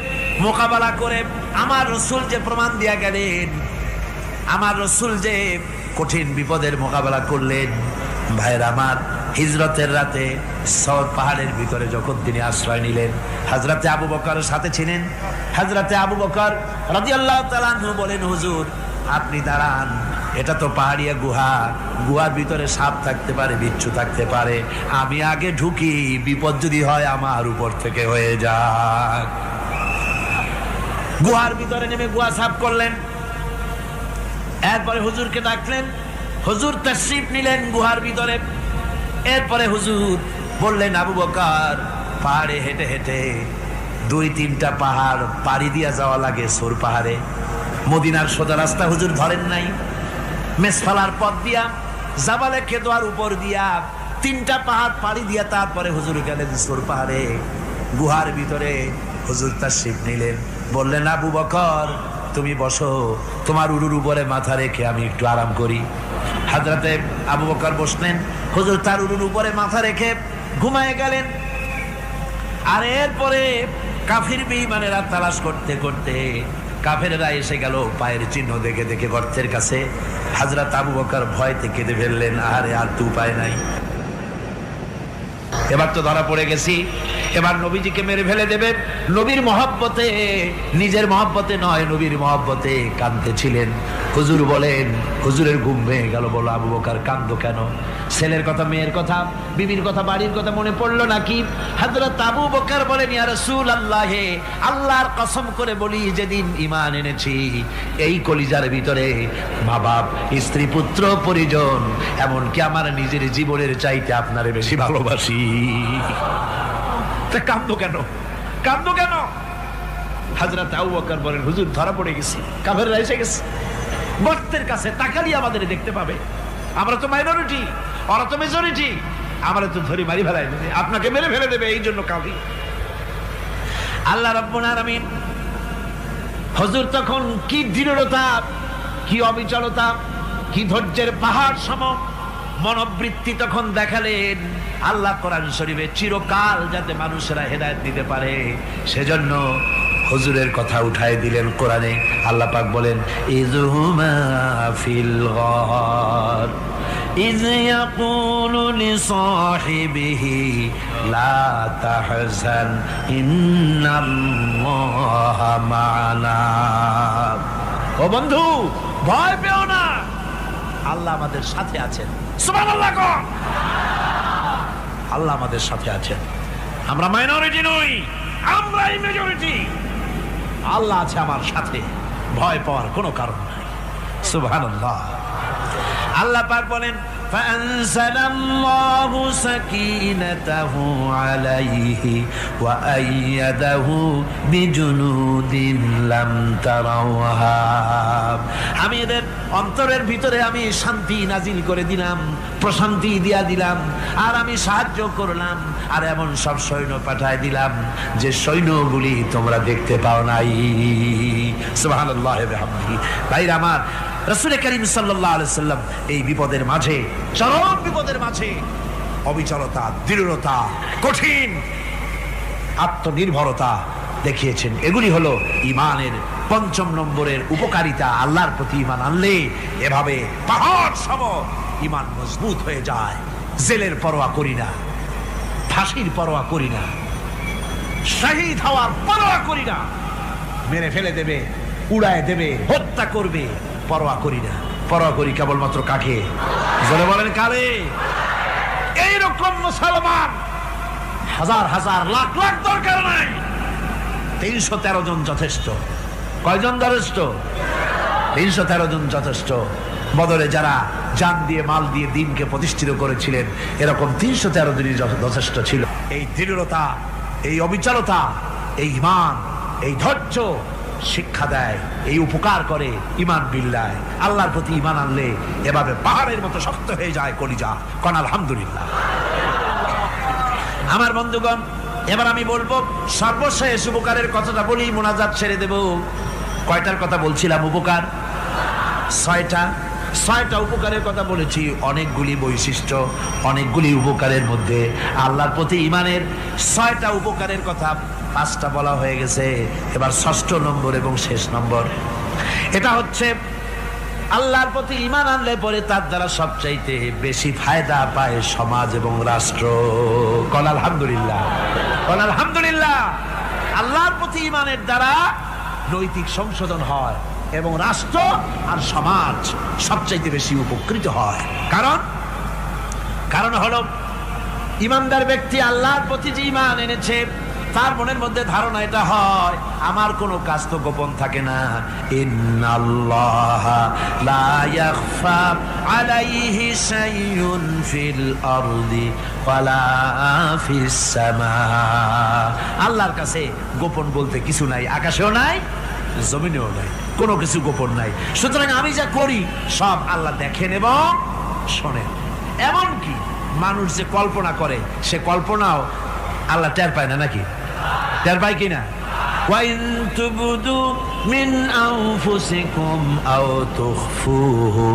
মোকাবেলা করে আমার রাসূল যে প্রমাণ দিয়া গেলেন, আমার রাসূল যে কঠিন বিপদের মোকাবেলা করলেন, ভাইরা আমার, হিজরতের রাতে সওর পাহাড়ের ভিতরে যখন তিনি আশ্রয় নিলেন, হযরতে আবু বকরের সাথে ছিলেন। হযরতে আবু বকর রাদিয়াল্লাহু তাআলা আনহু বলেন, হুজুর আপনি দাঁড়ান, এটা তো পাহাড়িয়া গুহা, গুহার ভিতরে সাপ থাকতে পারে, বিচ্ছু থাকতে পারে, আমি আগে ঢুকি, বিপদ যদি হয় আমার উপর থেকে হয়ে যাক। গুহার ভিতরে নেমে গুহা সাফ করলেন। এরপরে হুজুরকে ডাকলেন, হুজুর তাশরীফ নিলেন গুহার ভিতরে। এরপরে হুজুর বললেন, আবু বকর, পাহাড়ে হেঁটে হেঁটে 2-3টা পাহাড় পাড়ি দিয়া যাওয়া লাগে সৌর পাহাড়ে। মদিনার সোজা রাস্তা হুজুর ধরেন নাই, মেসফালার পথ দিয়া, জাবালে খেদোয়ার উপর দিয়া 3টা পাহাড় পাড়ি দিয়া তারপরে হুজুর গেলেন সৌর পাহাড়ে। গুহার ভিতরে হুজুর তাশরীফ নিলেন। বললেন, আবু বকর তুমি বসো, তোমার উরুর উপরে মাথা রেখে আমি একটু আরাম করি। হযরতে আবু বকর বসলেন, হুজুর তার উরুর উপরে মাথা রেখে ঘুমায় গেলেন। আর এরপরে কাফির বেঈমানেরা তালাশ করতে করতে কাফেররা এসে গেল পায়ের চিহ্ন দেখে দেখে গর্তের কাছে। হযরত আবু বকর ভয়তে কেঁদে ফেললেন, আরে আর তো উপায় নাই, এবার তো ধরা পড়ে গেছি, এবার নবীজিকে মেরে ফেলে দেবে। নবীর মহব্বতে, নিজের মহব্বতে নয়, নবীর মহব্বতে কাঁদতেছিলেন। হুজুর বলেন, হুজুরের ঘুম ভেঙে গেল। বলো, আবু বকর কাঁদো কেন? ছেলের কথা, মেয়ের কথা, বিবির কথা, বাড়ির কথা মনে পড়লো নাকি? হযরত আবু বকর বলেন, ইয়া রাসূলুল্লাহ, আল্লাহর কসম করে বলি, যেদিন ঈমান এনেছি এই কলিজার ভিতরে মা বাপ, স্ত্রী, পুত্র, পরিজন, এমনকি আমার নিজের জীবনের চাইতে আপনারে বেশি ভালোবাসি। কাঁদো কেন? কাঁদো কেন? হযরত আবু বকর বলেন, হুজুর ধরা পড়ে গেছি, কাফেররা এসে গেছে গর্তের কাছে, তাকালি আমাদের দেখতে পাবে, আমরা তো মাইনরিটি, ওরা তো মেজরিটি, আমরা তো ধরে মারি ফেলাই দেবে, আপনাকে মেরে ফেলে দেবে, এই জন্য কাঁদি। আল্লাহ রাব্বুল আলামিন, হুজুর তখন কি দৃঢ়তা, কি অবিচলতা, কি ধৈর্যের পাহাড় সম মনোবৃত্তি তখন দেখালেন। আল্লাহ কোরআন শরীফে চিরকাল যাতে মানুষেরা হেদায়েত দিতে পারে সেজন্য হুজুরের কথা উঠায় দিলেন কোরআনে। আল্লাহ পাক বলেন, ইযহুমা ফিল গার ইয ইয়াকুলু লিসাহিবিহি লা তাহজান ইন্নাল্লাহা মা'ানা। ও বন্ধু, ভয় পেও না, আল্লাহ আমাদের সাথে আছেন। সুবহানাল্লাহ। আল্লাহ আমাদের সাথে আছেন। আমরা মাইনরিটি নই, আমরাই মেজরিটি। আল্লাহ আছে আমার সাথে, ভয় পাওয়ার কোনো কারণ নাই। সুবহানাল্লাহ। আল্লাহ পাক বলেন, ফাআনজালাল্লাহু সাকিনাতাহু আলাইহি ওয়া আইয়াদাহু বিজুনুদিন লাম তারাওহা। আমি এদের অন্তরের ভিতরে আমি শান্তি নাজিল করে দিলাম, প্রশান্তি দিয়া দিলাম, আর আমি সাহায্য করলাম, আর এমন সব সৈন্য পাঠায় দিলাম যে সৈন্যগুলি তোমরা দেখতে পাও নাই। সুবহানাল্লাহ ওয়া বিহামদিহি। ভাইরা আমার, রাসূল করিম সাল্লাল্লাহু আলাইহি সাল্লাম এই বিপদের মাঝে, চরম বিপদের মাঝে অবিচলতা, দৃঢ়তা, কঠিন আত্মনির্ভরতা দেখিয়েছেন। এগুলি হলো ঈমানের 5 নম্বরের উপকারিতা। আল্লাহর প্রতি ঈমান আনলে এভাবে পাহাড় সম ঈমান মজবুত হয়ে যায়। জেলের পরোয়া করি না, ফাঁসির পরোয়া করি না, শহীদ হওয়ার পরোয়া করি না, মেরে ফেলে দেবে, উড়ায় দেবে, হত্যা করবে, পরোয়া করি না। পরোয়া করি কেবলমাত্র কাকে? জোরে বলেন, কারে? এইরকম মুসলমান হাজার হাজার লাখ লাখ দরকার নাই, 313 জন যথেষ্ট। কয়জন যথেষ্ট? 313 জন যথেষ্ট। বদরে যারা জান দিয়ে মাল দিয়ে দিনকে প্রতিষ্ঠিত করেছিলেন, এরকম 313 দিনই যথেষ্ট ছিল। এই দৃঢ়তা, এই অবিচলতা, এই ঈমান, এই ধৈর্য শিক্ষা দেয়, এই উপকার করে ঈমান বিল্লাহ। আল্লাহর প্রতি ঈমান আনলে এভাবে পাহাড়ের মতো শক্ত হয়ে যায় কলিজা। কোন আলহামদুলিল্লাহ। আমার বন্ধুগণ, এবার আমি বলবো সর্বশেষ উপকারের কথাটা বলি, মোনাজাত ছেড়ে দেব। কয়টার কথা বলছিলাম? উপকার 6টা উপকারের কথা বলেছি। অনেকগুলি বৈশিষ্ট্য, অনেকগুলি উপকারের মধ্যে আল্লাহর প্রতি ঈমানের 6টা উপকারের কথা 5টা বলা হয়ে গেছে। এবার 6ষ্ঠ নম্বর এবং শেষ নম্বর, এটা হচ্ছে আল্লাহর প্রতি ঈমান আনলে পরে তার দ্বারা সবচাইতে বেশি ফায়দা পায় সমাজ এবং রাষ্ট্র। কোন আলহামদুলিল্লাহ, কোন আলহামদুলিল্লাহ। আল্লাহর প্রতি ঈমানের দ্বারা নৈতিক সংশোধন হয় এবং রাষ্ট্র আর সমাজ সবচাইতে বেশি উপকৃত হয়। কারণ হলো ঈমানদার ব্যক্তি আল্লাহর প্রতি যে ঈমান এনেছে, তার মনের মধ্যে ধারণা এটা হয়, আমার কোনো কাজ তো গোপন থাকে না। ইন্নাল্লাহা লা ইয়াখফা আলাইহি শাইউন ফিল আরদি ওয়ালা ফিস সামা। আল্লাহর কাছে গোপন বলতে কিছু নাই, আকাশেও নাই, জমিনেও নাই, কোনো কিছু গোপন নাই। সুতরাং আমি যা করি সব আল্লাহ দেখেন এবং শোনেন। এমনকি মানুষ যে কল্পনা করে, সে কল্পনাও আল্লাহ টের পায় না, নাকি টের পায় কিনা? ওয়াইন তুবদু মিন আনফুসিকুম আও তুখফুহু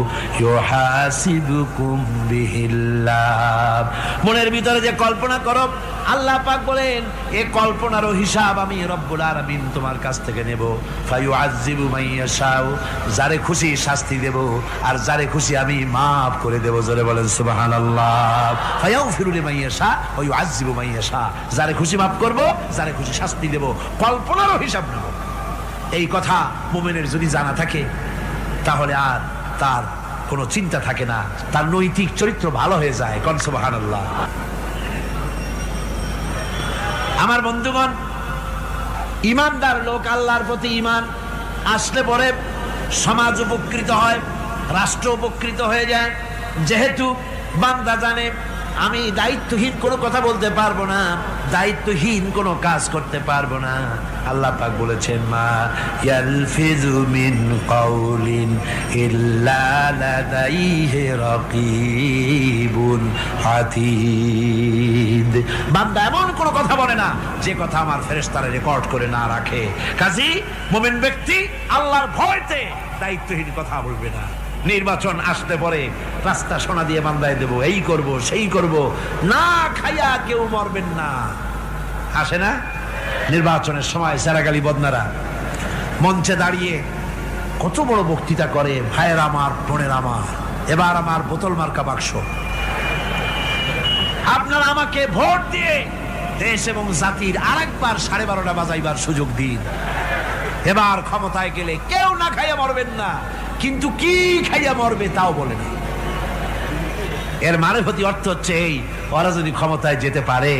ইউহাসিবুকুম বিহিল্লাহ। মনের ভিতরে যে কল্পনা করো, আল্লাহ পাক বলেন এই কল্পনারও হিসাব আমি রব্বুল আলামিন তোমার কাছ থেকে নেব। ফায়ুআযযিবু মান ইয়াশাউ, যারে খুশি শাস্তি দেব আর যারে খুশি আমি মাফ করে দেব। জোরে বলেন সুবহানাল্লাহ। ফায়াগফিরু লিমান ইয়াশা ওয়া ইউআযযিবু মান ইয়াশা, যারে খুশি মাফ করব, যারে খুশি শাস্তি দেব, কল্পনারও হিসাব নেব। এই কথা মুমিনের যদি জানা থাকে, তাহলে আর তার কোনো চিন্তা থাকে না, তার নৈতিক চরিত্র ভালো হয়ে যায়। কোন সুবহানাল্লাহ। আমার বন্ধুগণ, ঈমানদার লোক, আল্লাহর প্রতি ঈমান আসলে পরে সমাজ উপকৃত হয়, রাষ্ট্র উপকৃত হয়ে যায়। যেহেতু বান্দা জানে আমি দায়িত্বহীন কোনো কথা বলতে পারবো না, দায়িত্বহীন কোনো কাজ করতে পারবো না। আল্লাহ পাক বলেছেন, মা ইয়ালফিযু মিন কাউলিন ইল্লা লাদাইহি রাকীবুন আতীদ। বান্দা এমন কোনো কথা বলে না যে কথা আমার ফেরেশতারা রেকর্ড করে না রাখে। কাজী মুমিন ব্যক্তি আল্লাহর ভয়তে দায়িত্বহীন কথা বলবে না। নির্বাচন আসতে পরে রাস্তা সোনা দিয়ে বান্ধায় দেব, এই করব সেই করব, না খাইয়া কেউ মরবেন না। আসে না নির্বাচনের সময় সেরাগালি বদনারা মঞ্চে দাঁড়িয়ে কত বড় বক্তৃতা করে, ভাইয়ের আমার, বোনের আমার, এবার আমার বোতল মার্কা বাক্স, আপনারা আমাকে ভোট দিয়ে দেশ এবং জাতির আরেকবার 12:30 বাজাইবার সুযোগ দিন। এবার ক্ষমতায় গেলে কেউ না খাইয়া মরবেন না, কিন্তু কি খাইয়া মরবে তাও বলে না। এর মানে প্রতি অর্থ হচ্ছে এই, ওরা যদি ক্ষমতায় যেতে পারে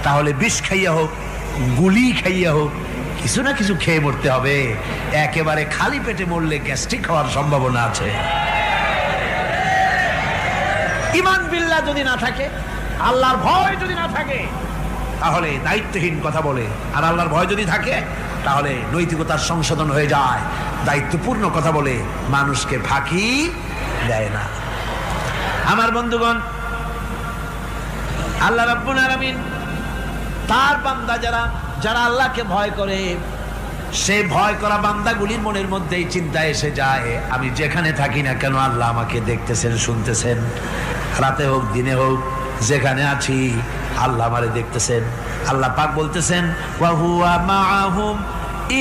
তাহলে বিষ খাইয়া হোক, গুলি খাইয়া হোক, কিছু না কিছু খেয়ে মরতে হবে। একেবারে খালি পেটে মরলে গ্যাস্ট্রিক হওয়ার সম্ভাবনা আছে। ঈমান বিল্লাহ যদি না থাকে, আল্লাহর ভয় যদি না থাকে, তাহলে দায়িত্বহীন কথা বলে। আর আল্লাহর ভয় যদি থাকে, তাহলে নৈতিকতার সংশোধন হয়ে যায়, দায়িত্বপূর্ণ কথা বলে, মানুষকে ফাঁকি দেয় না। আমার বন্ধুগণ, আল্লাহ রাব্বুল আলামিন তার বান্দা যারা আল্লাহকে ভয় করে, সে ভয় করা বান্দাগুলির মনের মধ্যেই চিন্তা এসে যায়, আমি যেখানে থাকি না কেন আল্লাহ আমাকে দেখতেছেন, শুনতেছেন। রাতে হোক দিনে হোক, যেখানে আছি আল্লাহ আমারে দেখতেছেন। আল্লাহ পাক বলতেছেন, ওয়া হুয়া মাআহুম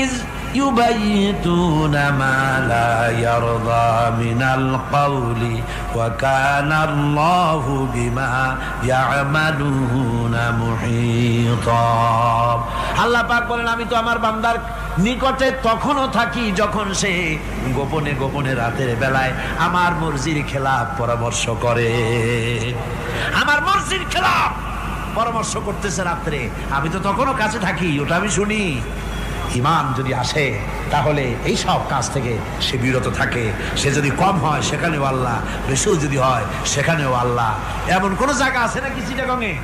ইজ ইউবাইতুনা মা লা ইয়ারদা মিনাল কওলি ওয়া কানা আল্লাহু বিমা ইয়ামালুনা মুহীতা। আল্লাহ পাক বলেন, আমি তো আমার বান্দার নিকটে তখনও থাকি যখন সে গোপনে গোপনে রাতের বেলায় আমার মর্জির খেলাফ পরামর্শ করে। আমার মর্জির খেলাফ পরামর্শ করতেছে রাত্রে, আমি তো তখনও কাছে থাকি, ওটা আমি শুনি। ইমান যদি আসে তাহলে এই সব কাজ থেকে সে বিরত থাকে। সে যদি কম হয় সেখানেও আল্লাহ, বেশিও যদি হয় সেখানেও আল্লাহ। এমন কোন জায়গা আছে নাকি চিটাগংয়ে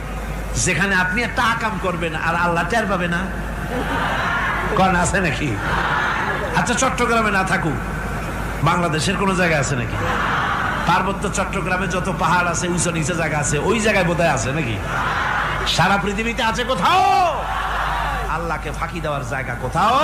যেখানে আপনি একটা আকাম করবেন আর আল্লাহ টের পাবে না? কোন আছে নাকি? আচ্ছা চট্টগ্রামে না থাকুক, বাংলাদেশের কোন জায়গা আছে নাকি? পার্বত্য চট্টগ্রামে যত পাহাড় আছে, উঁচু নিচে জায়গা আছে, ওই জায়গায় বোধহয় আছে নাকি? সারা পৃথিবীতে আছে কোথাও? আল্লাহকে ফাঁকি দেওয়ার জায়গা কোথাও